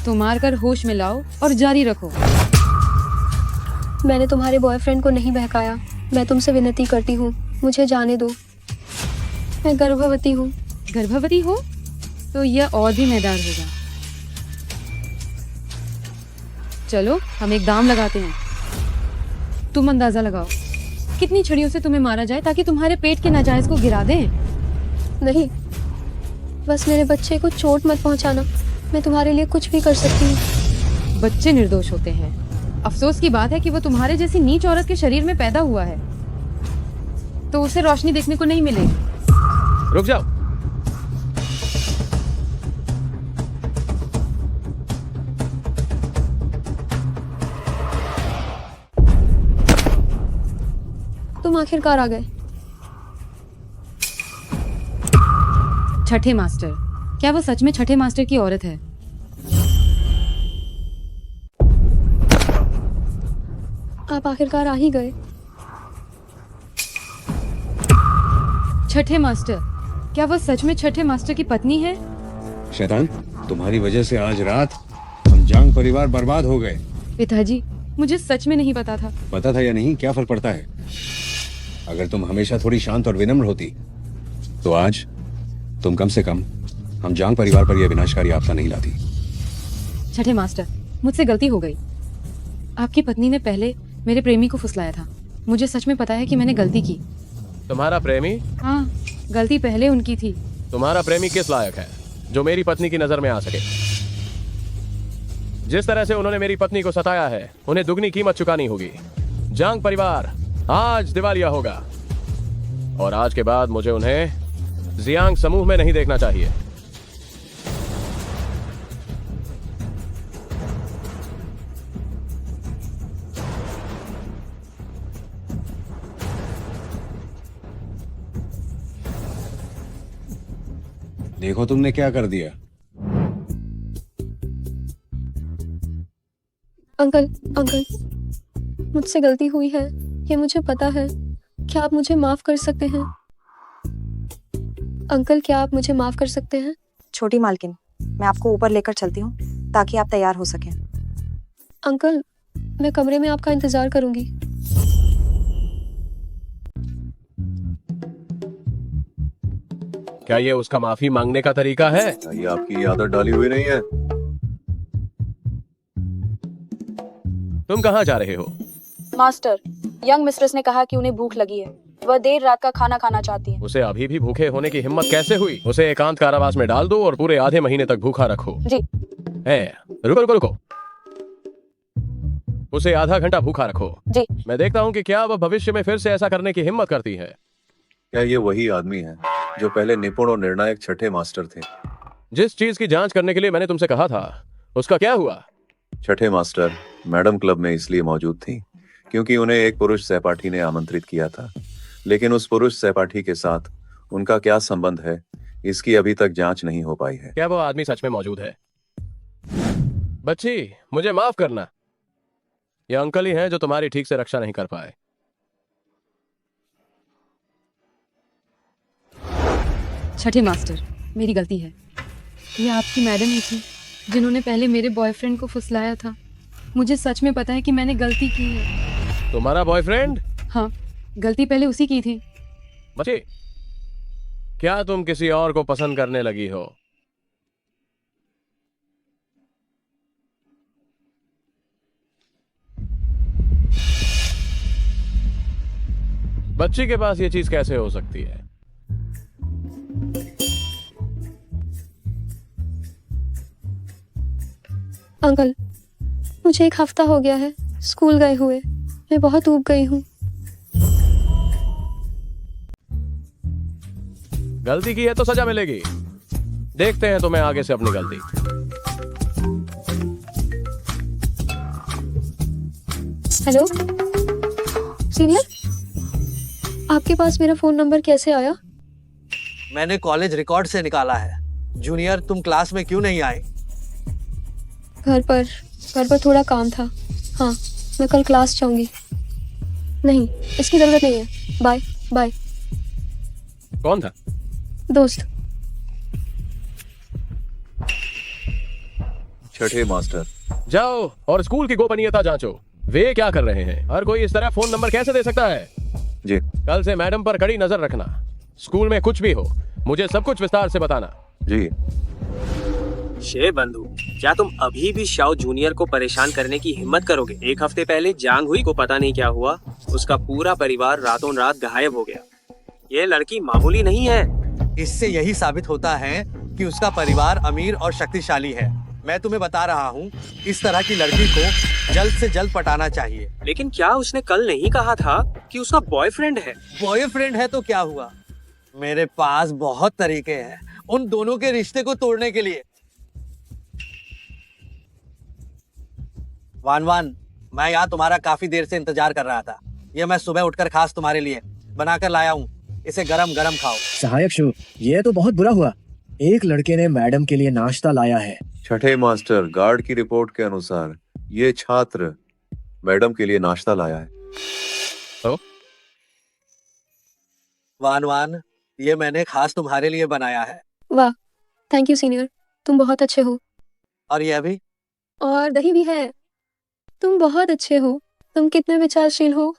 तो मार कर होश में लाओ और जारी रखो। मैंने तुम्हारे बॉयफ्रेंड को नहीं बहकाया। मैं तुमसे विनती करती हूँ, मुझे जाने दो। मैं गर्भवती हूँ। गर्भवती हो तो यह और भी मैदार होगा। चलो हम एक दाम लगाते हैं। तुम अंदाजा लगाओ कितनी छड़ियों से तुम्हें मारा जाए ताकि तुम्हारे पेट के नाजायज को गिरा दें। नहीं, बस मेरे बच्चे को चोट मत पहुंचाना। मैं तुम्हारे लिए कुछ भी कर सकती हूँ। बच्चे निर्दोष होते हैं। अफसोस की बात है कि वो तुम्हारे जैसी नीच औरत के शरीर में पैदा हुआ है, तो उसे रोशनी देखने को नहीं मिलेगी। रुक जाओ। तुम आखिरकार आ गए। छठे मास्टर, क्या वो सच में छठे मास्टर की औरत है? आप आखिरकार आ ही गए। छठे मास्टर, क्या वो सच में छठे मास्टर की पत्नी है? शैतान, तुम्हारी वजह से आज रात हम जांग परिवार बर्बाद हो गए। पिताजी, मुझे सच में नहीं पता था। पता था या नहीं, क्या फर्क पड़ता है? अगर तुम हमेशा थोड़ी शांत और विनम्र होती तो आज तुम कम से कम हम जांग परिवार पर यह विनाशकारी आपदा नहीं लाती। छठे मास्टर, मुझसे गलती हो गई। आपकी पत्नी ने पहले मेरे प्रेमी को फुसलाया था। मुझे सच में पता है कि मैंने गलती की। तुम्हारा प्रेमी? हाँ, गलती पहले उनकी थी। तुम्हारा प्रेमी किस लायक है जो मेरी पत्नी की नजर में आ सके? जिस तरह से उन्होंने मेरी पत्नी को सताया है, उन्हें दुगनी कीमत चुकानी होगी। जांग परिवार आज दिवालिया होगा और आज के बाद मुझे उन्हें जियांग समूह में नहीं देखना चाहिए। देखो तुमने क्या कर दिया। अंकल, अंकल, मुझसे गलती हुई है, ये मुझे पता है। क्या आप मुझे माफ कर सकते हैं? अंकल, क्या आप मुझे माफ कर सकते हैं? छोटी मालकिन, मैं आपको ऊपर लेकर चलती हूँ ताकि आप तैयार हो सकें। अंकल, मैं कमरे में आपका इंतजार करूंगी। क्या ये उसका माफी मांगने का तरीका है? ये आपकी आदत डाली हुई नहीं है। तुम कहाँ जा रहे हो? मास्टर, यंग मिस्ट्रेस ने कहा कि उन्हें भूख लगी है। वह देर रात का खाना खाना चाहती है। उसे अभी भी भूखे होने की हिम्मत कैसे हुई? उसे एकांत कारावास में डाल दो और पूरे आधे महीने तक भूखा रखो। जी। रुको रुको रुको, उसे आधा घंटा भूखा रखो। जी। मैं देखता हूँ कि क्या वह भविष्य में फिर से ऐसा करने की हिम्मत करती है। क्या ये वही आदमी है जो पहले निपुण और निर्णायक छठे मास्टर थे? जिस चीज की जांच करने के लिए मैंने तुमसे कहा था, उसका क्या हुआ? छठे मास्टर मैडम क्लब में इसलिए मौजूद थी क्योंकि उन्हें एक पुरुष सहपाठी ने आमंत्रित किया था, लेकिन उस पुरुष सहपाठी के साथ उनका क्या संबंध है, इसकी अभी तक जांच नहीं हो पाई है। क्या वो आदमी सच में मौजूद है? बच्ची, मुझे माफ करना, ये अंकल ही हैं जो तुम्हारी ठीक से रक्षा नहीं कर पाए। छठे मास्टर, मेरी गलती है। ये आपकी मैडम ही थी जिन्होंने पहले मेरे बॉयफ्रेंड को फुसलाया था। मुझे सच में पता है कि मैंने गलती की है। तुम्हारा बॉयफ्रेंड? हाँ, गलती पहले उसी की थी। बच्ची, क्या तुम किसी और को पसंद करने लगी हो? बच्ची के पास ये चीज कैसे हो सकती है? अंकल, मुझे 1 हफ्ता हो गया है स्कूल गए हुए। मैं बहुत ऊब गई हूँ। गलती की है तो सजा मिलेगी। देखते हैं तुम्हें आगे से अपनी गलती। हेलो सीनियर, आपके पास मेरा फोन नंबर कैसे आया? मैंने कॉलेज रिकॉर्ड से निकाला है। जूनियर, तुम क्लास में क्यों नहीं आए? घर पर थोड़ा काम था। हाँ, मैं कल क्लास जाऊंगी। नहीं, इसकी जरूरत नहीं है। Bye bye. कौन था? दोस्त। छठे मास्टर, जाओ और स्कूल की गोपनीयता जांचो। वे क्या कर रहे हैं? हर कोई इस तरह फोन नंबर कैसे दे सकता है? जी। कल से मैडम पर कड़ी नजर रखना। स्कूल में कुछ भी हो, मुझे सब कुछ विस्तार से बताना। जी। शे बंधु, क्या तुम अभी भी शाओ जूनियर को परेशान करने की हिम्मत करोगे? 1 हफ्ते पहले जांग हुई को पता नहीं क्या हुआ, उसका पूरा परिवार रातों रात गायब हो गया। ये लड़की मामूली नहीं है। इससे यही साबित होता है कि उसका परिवार अमीर और शक्तिशाली है। मैं तुम्हें बता रहा हूँ, इस तरह की लड़की को जल्द से जल्द पटाना चाहिए। लेकिन क्या उसने कल नहीं कहा था कि उसका बॉयफ्रेंड है? बॉयफ्रेंड है तो क्या हुआ? मेरे पास बहुत तरीके हैं उन दोनों के रिश्ते को तोड़ने के लिए। वान, मैं यहाँ तुम्हारा काफी देर से इंतजार कर रहा था। ये मैं सुबह उठकर खास तुम्हारे लिए बनाकर लाया हूँ। इसे गरम गरम खाओ। सहायक शु, ये तो बहुत बुरा हुआ। एक लड़के ने मैडम के लिए नाश्ता लाया है। छठे मास्टर, गार्ड की रिपोर्ट के अनुसार ये छात्र मैडम के लिए नाश्ता लाया है। तो? वान, ये मैंने खास तुम्हारे लिए बनाया है। वाह, थैंक यू सीनियर, तुम बहुत अच्छे हो। और ये भी? और दही भी है। तुम बहुत अच्छे हो। तुम कितने विचारशील हो।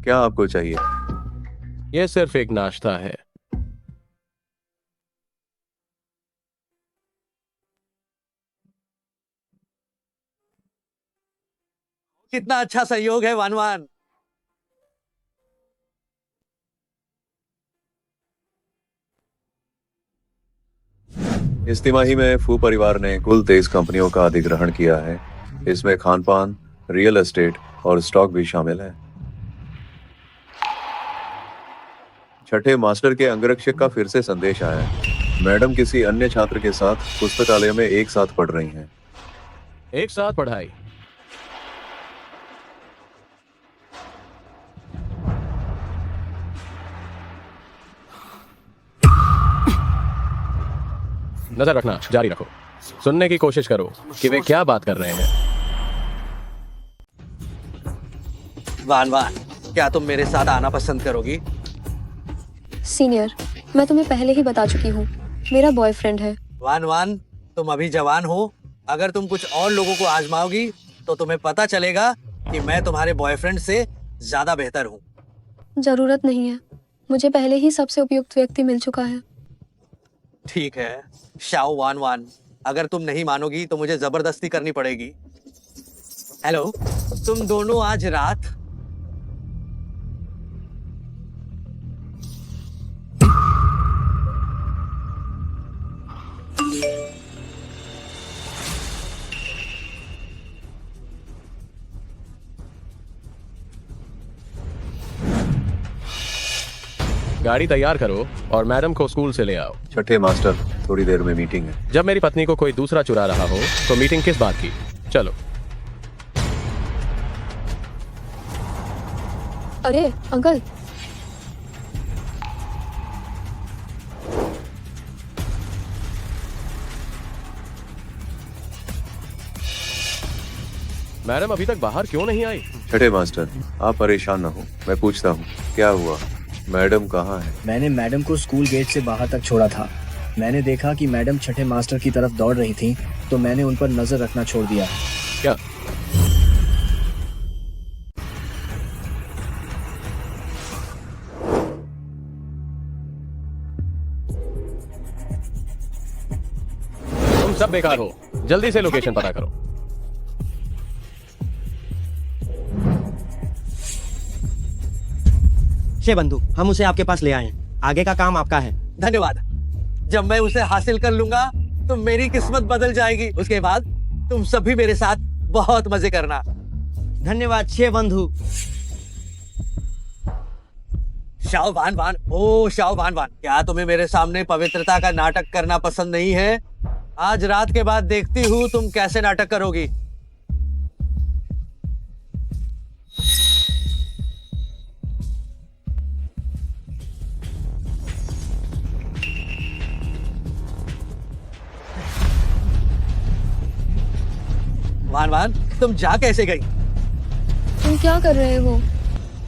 क्या आपको चाहिए? यह सिर्फ एक नाश्ता है। कितना अच्छा सहयोग है वान। इस तिमाही में फू परिवार ने कुल 23 कंपनियों का अधिग्रहण किया है। इसमें खानपान, रियल एस्टेट और स्टॉक भी शामिल है। छठे मास्टर के अंगरक्षक का फिर से संदेश आया है। मैडम किसी अन्य छात्र के साथ पुस्तकालय में एक साथ पढ़ रही हैं। एक साथ पढ़ाई? नजर रखना, जारी रखो। सुनने की कोशिश करो कि वे क्या बात कर रहे हैं। वान वान, क्या तुम मेरे साथ आना पसंद करोगी? सीनियर, मैं तुम्हें पहले ही बता चुकी हूँ, मेरा बॉयफ्रेंड है। वान वान, तुम अभी जवान हो। अगर तुम कुछ और लोगों को आजमाओगी तो तुम्हें पता चलेगा कि मैं तुम्हारे बॉयफ्रेंड से ज्यादा बेहतर हूँ। जरूरत नहीं है, मुझे पहले ही सबसे उपयुक्त व्यक्ति मिल चुका है। ठीक है शाओ वान वान, अगर तुम नहीं मानोगी तो मुझे जबरदस्ती करनी पड़ेगी। हेलो, तुम दोनों आज रात गाड़ी तैयार करो और मैडम को स्कूल से ले आओ। छठे मास्टर, थोड़ी देर में मीटिंग है। जब मेरी पत्नी को कोई दूसरा चुरा रहा हो तो मीटिंग किस बात की? चलो। अरे अंकल, मैडम अभी तक बाहर क्यों नहीं आई? छठे मास्टर, आप परेशान ना हो, मैं पूछता हूँ क्या हुआ। मैडम कहाँ है? मैंने मैडम को स्कूल गेट से बाहर तक छोड़ा था। मैंने देखा कि मैडम छठे मास्टर की तरफ दौड़ रही थी, तो मैंने उन पर नजर रखना छोड़ दिया। क्या? तुम सब बेकार हो, जल्दी से लोकेशन पता करो। बंधु, हम उसे आपके पास ले आए हैं। आगे का काम आपका है। धन्यवाद। जब मैं उसे हासिल कर लूंगा तो मेरी किस्मत बदल जाएगी। उसके बाद तुम सभी मेरे साथ बहुत मजे करना। धन्यवाद छे बंधु। शाओ वान वान, ओ शाओ वान वान, क्या तुम्हें मेरे सामने पवित्रता का नाटक करना पसंद नहीं है? आज रात के बाद देखती हूँ तुम कैसे नाटक करोगी। वान वान, तुम जा कैसे गई? तुम क्या कर रहे हो?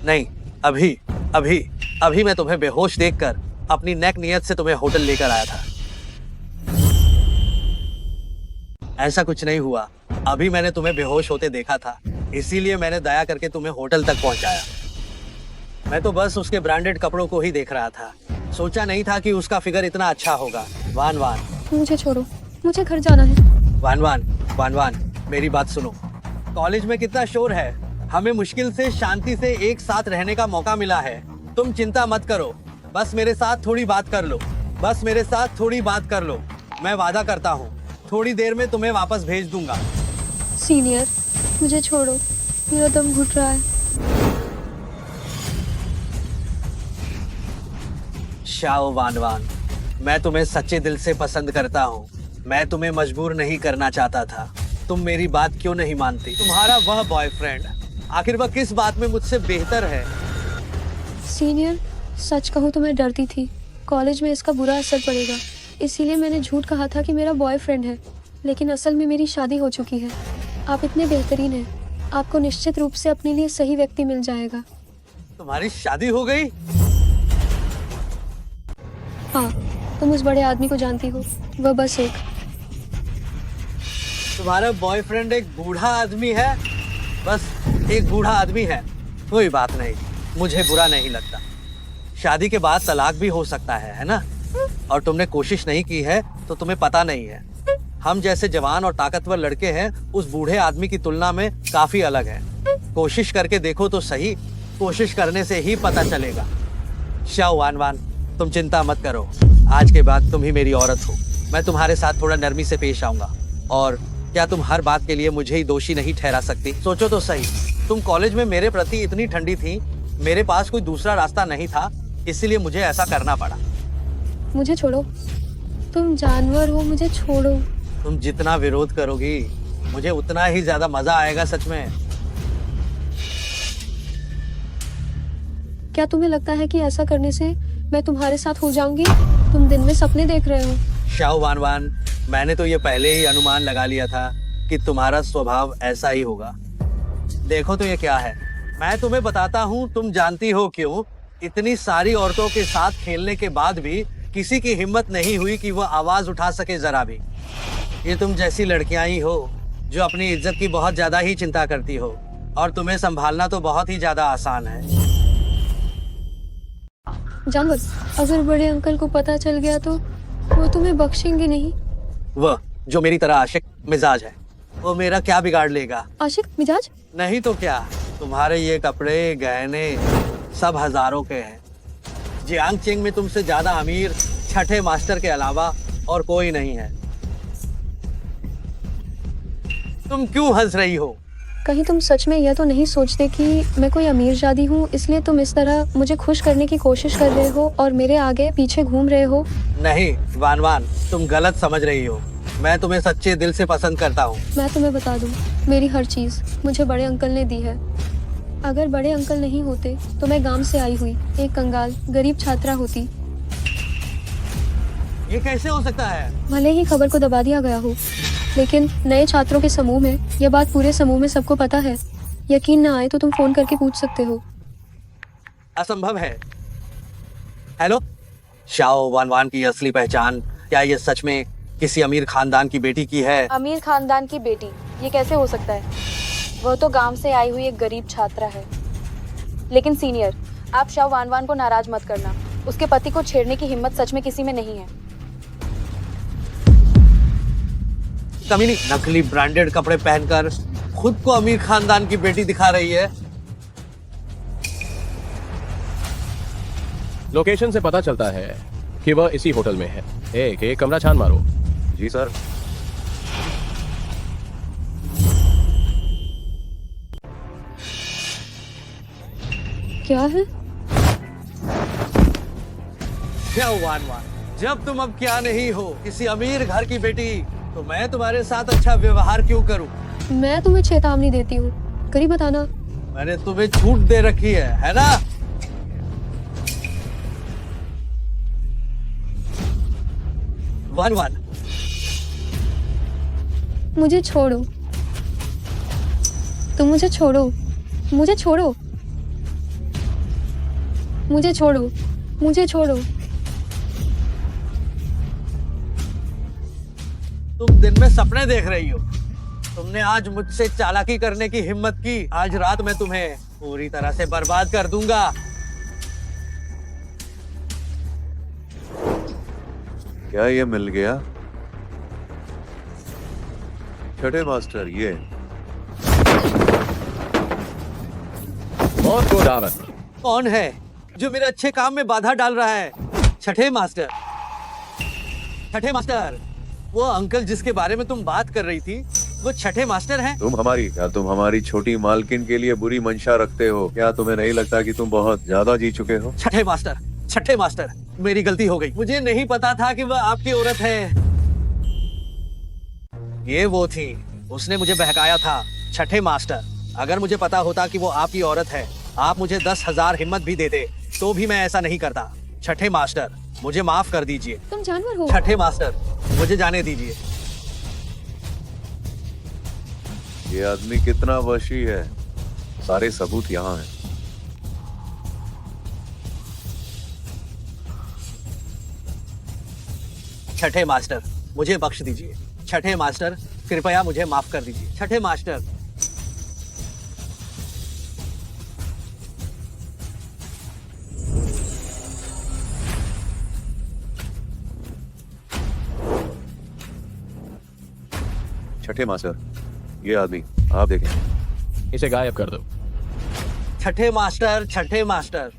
नहीं, अभी अभी अभी मैं तुम्हें बेहोश देखकर अपनी नेक नियत से तुम्हें होटल लेकर आया था। ऐसा कुछ नहीं हुआ, अभी मैंने तुम्हें बेहोश होते देखा था, इसीलिए मैंने दया करके तुम्हें होटल तक पहुंचाया। मैं तो बस उसके ब्रांडेड कपड़ों को ही देख रहा था, सोचा नहीं था कि उसका फिगर इतना अच्छा होगा। वान वान, मुझे छोड़ो, मुझे घर जाना है। वान वान, वान वान, मेरी बात सुनो। कॉलेज में कितना शोर है, हमें मुश्किल से शांति से एक साथ रहने का मौका मिला है। तुम चिंता मत करो, बस मेरे साथ थोड़ी बात कर लो, बस मेरे साथ थोड़ी बात कर लो। मैं वादा करता हूँ थोड़ी देर में तुम्हें वापस भेज दूंगा। सीनियर, मुझे छोड़ो, मेरा दम घुट रहा है। शाओ वान वान, मैं तुम्हें सच्चे दिल से पसंद करता हूँ। मैं तुम्हें मजबूर नहीं करना चाहता था। तुम मेरी बात क्यों नहीं मानती? तुम्हारा वह बॉयफ्रेंड आखिर वह किस बात में मुझसे बेहतर है? सीनियर, सच कहूँ तो मैं डरती थी कॉलेज में इसका बुरा असर पड़ेगा, इसीलिए मैंने झूठ कहा था कि मेरा बॉयफ्रेंड है, लेकिन असल में मेरी शादी हो चुकी है। आप इतने बेहतरीन हैं, आपको निश्चित रूप से अपने लिए सही व्यक्ति मिल जाएगा। तुम्हारी शादी हो गई? हाँ, तुम उस बड़े आदमी को जानती हो, वह बस एक। तुम्हारा बॉयफ्रेंड एक बूढ़ा आदमी है? बस एक बूढ़ा आदमी है, कोई बात नहीं, मुझे बुरा नहीं लगता। शादी के बाद तलाक भी हो सकता है ना? और तुमने कोशिश नहीं की है तो तुम्हें पता नहीं है। हम जैसे जवान और ताकतवर लड़के हैं उस बूढ़े आदमी की तुलना में काफी अलग हैं। कोशिश करके देखो तो सही, कोशिश करने से ही पता चलेगा। शाओ वान वान, तुम चिंता मत करो, आज के बाद तुम ही मेरी औरत हो। मैं तुम्हारे साथ थोड़ा नरमी से पेश आऊंगा। और क्या तुम हर बात के लिए मुझे ही दोषी नहीं ठहरा सकती? सोचो तो सही, तुम कॉलेज में मेरे प्रति इतनी ठंडी थी, मेरे पास कोई दूसरा रास्ता नहीं था, इसीलिए मुझे ऐसा करना पड़ा। मुझे छोड़ो, तुम जानवर हो, मुझे छोड़ो। तुम जितना विरोध करोगी मुझे उतना ही ज्यादा मजा आएगा। सच में। क्या तुम्हें लगता है कि ऐसा करने से मैं तुम्हारे साथ हो जाऊंगी? तुम दिन में सपने देख रहे हो। शाओ वान वान, मैंने तो ये पहले ही अनुमान लगा लिया था कि तुम्हारा स्वभाव ऐसा ही होगा। देखो तो ये क्या है, मैं तुम्हें बताता हूँ, तुम जानती हो क्यों इतनी सारी औरतों के साथ खेलने के बाद भी किसी की हिम्मत नहीं हुई कि वो आवाज उठा सके जरा भी। ये तुम जैसी लड़कियां ही हो जो अपनी इज्जत की बहुत ज्यादा ही चिंता करती हो, और तुम्हें संभालना तो बहुत ही ज्यादा आसान है। जानवर, अगर बड़े अंकल को पता चल गया तो वो तुम्हें बख्शेंगे नहीं। वह जो मेरी तरह आशिक मिजाज है, वो मेरा क्या बिगाड़ लेगा? आशिक मिजाज? नहीं तो क्या, तुम्हारे ये कपड़े गहने सब हजारों के हैं। जियांग चिंग में तुमसे ज्यादा अमीर छठे मास्टर के अलावा और कोई नहीं है। तुम क्यों हंस रही हो? कहीं तुम सच में यह तो नहीं सोचते कि मैं कोई अमीर जादी हूँ, इसलिए तुम इस तरह मुझे खुश करने की कोशिश कर रहे हो और मेरे आगे पीछे घूम रहे हो? नहीं वान वान, तुम गलत समझ रही हो। मैं तुम्हें सच्चे दिल से पसंद करता हूँ। मैं तुम्हें बता दूं, मेरी हर चीज मुझे बड़े अंकल ने दी है। अगर बड़े अंकल नहीं होते तो मैं गांव से आई हुई एक कंगाल गरीब छात्रा होती। ये कैसे हो सकता है? भले ही खबर को दबा दिया गया हो, लेकिन नए छात्रों के समूह में यह बात पूरे समूह में सबको पता है। यकीन न आए तो तुम फोन करके पूछ सकते हो। असंभव है। हेलो, शाओ वान वान की असली पहचान क्या ये सच में किसी अमीर खानदान की बेटी की है? अमीर खानदान की बेटी, ये कैसे हो सकता है? वह तो गांव से आई हुई एक गरीब छात्रा है। लेकिन सीनियर, आप शाओ वान वान को नाराज मत करना। उसके पति को छेड़ने की हिम्मत सच में किसी में नहीं है। कमीनी नकली ब्रांडेड कपड़े पहनकर खुद को अमीर खानदान की बेटी दिखा रही है। लोकेशन से पता चलता है कि वह इसी होटल में है। एक कमरा छान मारो। जी सर। क्या है? क्या वान वान, जब तुम अब क्या नहीं हो किसी अमीर घर की बेटी, तो मैं तुम्हारे साथ अच्छा व्यवहार क्यों करूं? मैं तुम्हें चेतावनी देती हूँ, करीब बताना। मैंने तुम्हें छूट दे रखी है ना? वान वान, मुझे छोड़ो, तुम मुझे छोड़ो, मुझे छोड़ो, मुझे छोड़ो, मुझे छोड़ो। तुम दिन में सपने देख रही हो। तुमने आज मुझसे चालाकी करने की हिम्मत की। आज रात मैं तुम्हें पूरी तरह से बर्बाद कर दूंगा। क्या ये मिल गया? छठे मास्टर, ये और को दावत। कौन है जो मेरे अच्छे काम में बाधा डाल रहा है? छठे मास्टर, छठे मास्टर, वो अंकल जिसके बारे में तुम बात कर रही थी, वो छठे मास्टर हैं? तुम हमारी छोटी मालकिन के लिए बुरी मंशा रखते हो? क्या तुम्हें नहीं लगता कि तुम बहुत ज्यादा जी चुके हो? छठे मास्टर, छठे मास्टर, मेरी गलती हो गई। मुझे नहीं पता था कि वह आपकी औरत है। ये वो थी, उसने मुझे बहकाया था। छठे मास्टर, अगर मुझे पता होता कि वो आपकी औरत है, आप मुझे 10,000 हिम्मत भी देते तो भी मैं ऐसा नहीं करता। छठे मास्टर, मुझे माफ कर दीजिए। तुम जानवर हो। छठे मास्टर, मुझे जाने दीजिए। ये आदमी कितना वशी है, सारे सबूत यहाँ हैं। छठे मास्टर, मुझे बख्श दीजिए। छठे मास्टर, कृपया मुझे माफ कर दीजिए। छठे मास्टर, छठे मास्टर, ये आदमी आप देखें। इसे गायब कर दो। छठे मास्टर, छठे मास्टर,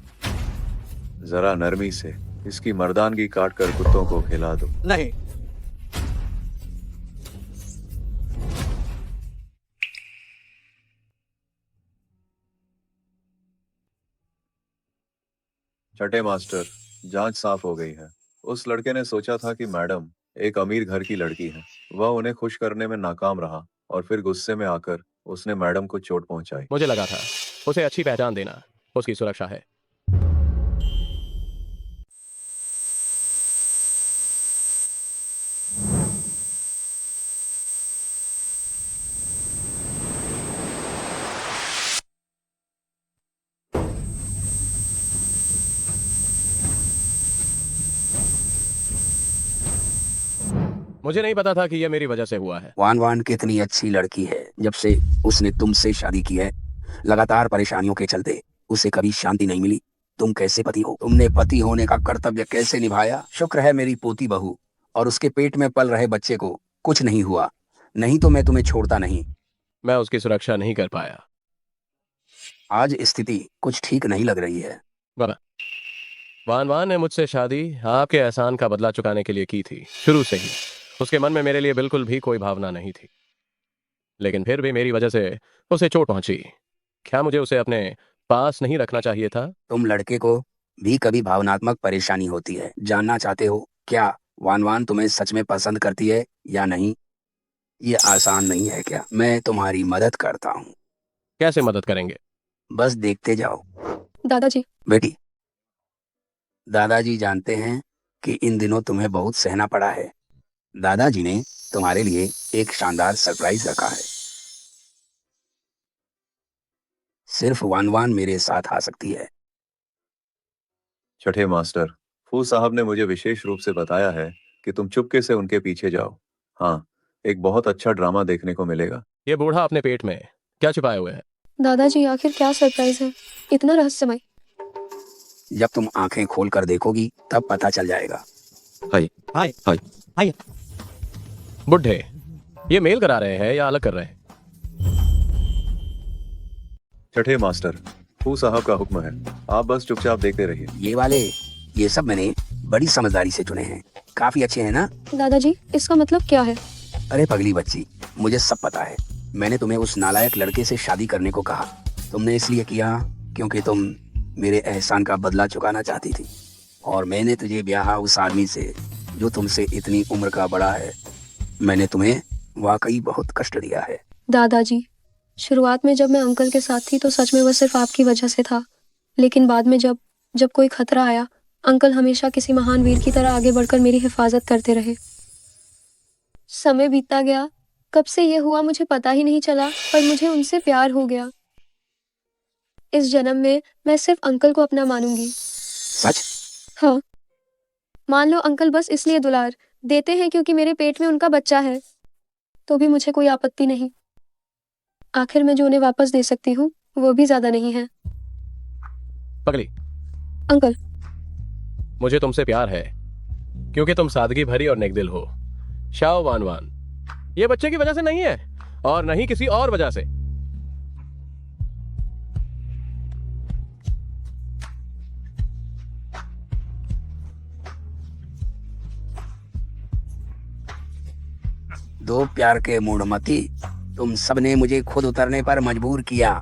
जरा नरमी से इसकी मर्दानगी काट कर कुत्तों को खिला दो। नहीं। छठे मास्टर, जांच साफ हो गई है। उस लड़के ने सोचा था कि मैडम एक अमीर घर की लड़की है। वह उन्हें खुश करने में नाकाम रहा और फिर गुस्से में आकर उसने मैडम को चोट पहुंचाई। मुझे लगा था उसे अच्छी पहचान देना उसकी सुरक्षा है। मुझे नहीं पता था कि यह मेरी वजह से हुआ है। वान वान कितनी अच्छी लड़की है। जब से उसने तुमसे शादी की है, लगातार परेशानियों के चलते उसे कभी शांति नहीं मिली। तुम कैसे पति हो? तुमने पति होने का कर्तव्य कैसे निभाया? शुक्र है मेरी पोती बहू और उसके पेट में पल रहे बच्चे को कुछ नहीं हुआ, नहीं तो मैं तुम्हें छोड़ता नहीं। मैं उसकी सुरक्षा नहीं कर पाया। आज स्थिति कुछ ठीक नहीं लग रही है। वान वान ने मुझसे शादी आपके एहसान का बदला चुकाने के लिए की थी। शुरू से ही उसके मन में मेरे लिए बिल्कुल भी कोई भावना नहीं थी, लेकिन फिर भी मेरी वजह से उसे चोट पहुंची। क्या मुझे उसे अपने पास नहीं रखना चाहिए था? तुम लड़के को भी कभी भावनात्मक परेशानी होती है। जानना चाहते हो क्या वान वान तुम्हें सच में पसंद करती है या नहीं? ये आसान नहीं है क्या? मैं तुम्हारी मदद करता हूँ। कैसे मदद करेंगे? बस देखते जाओ। दादाजी। बेटी, दादाजी जानते हैं कि इन दिनों तुम्हें बहुत सहना पड़ा है। दादाजी ने तुम्हारे लिए एक शानदार सरप्राइज रखा है। सिर्फ वान वान मेरे साथ आ सकती है। छठे मास्टर, फू साहब ने मुझे विशेष रूप से बताया है कि तुम चुपके से उनके पीछे जाओ। हाँ, एक बहुत अच्छा ड्रामा देखने को मिलेगा। ये बूढ़ा अपने पेट में क्या छुपाए हुए है? दादाजी आखिर क्या सरप्राइज है, इतना रहस्यमय? जब तुम आंखें खोल कर देखोगी तब पता चल जाएगा। हाय हाय हाय हाय। बुढ़े, ये मेल करा रहे हैं या अलग कर रहे हैं? छठे मास्टर, फू साहब का हुक्म है, आप बस चुपचाप देखते रहिए। ये सब मैंने बड़ी समझदारी से चुने हैं। काफी अच्छे हैं ना? दादाजी इसका मतलब क्या है? अरे पगली बच्ची, मुझे सब पता है। मैंने तुम्हें उस नालायक लड़के से शादी करने को कहा। तुमने इसलिए किया क्योंकि तुम मेरे एहसान का बदला चुकाना चाहती थी, और मैंने तुझे ब्याह उस आदमी से जो तुमसे इतनी उम्र का बड़ा है। मैंने तुम्हें वाकई बहुत कष्ट दिया है। दादाजी, शुरुआत में जब मैं अंकल के साथ थी तो सच में वो सिर्फ आपकी वजह से था, लेकिन बाद में जब कोई खतरा आया, अंकल हमेशा किसी महान वीर की तरह आगे बढ़कर मेरी हिफाजत करते रहे। समय बीतता गया, कब से ये हुआ मुझे पता ही नहीं चला, पर मुझे उनसे प्यार हो गया। इस जन्म में मैं सिर्फ अंकल को अपना मानूंगी। सच? हाँ। मान लो अंकल बस इसलिए दुलार देते हैं क्योंकि मेरे पेट में उनका बच्चा है, तो भी मुझे कोई आपत्ति नहीं। आखिर मैं जो उन्हें वापस दे सकती हूँ वो भी ज्यादा नहीं है। पगली। अंकल। मुझे तुमसे प्यार है क्योंकि तुम सादगी भरी और नेकदिल हो। शाओ वान वान, ये बच्चे की वजह से नहीं है और नहीं किसी और वजह से। दो प्यार के मूढ़मती, तुम सबने मुझे खुद उतरने पर मजबूर किया।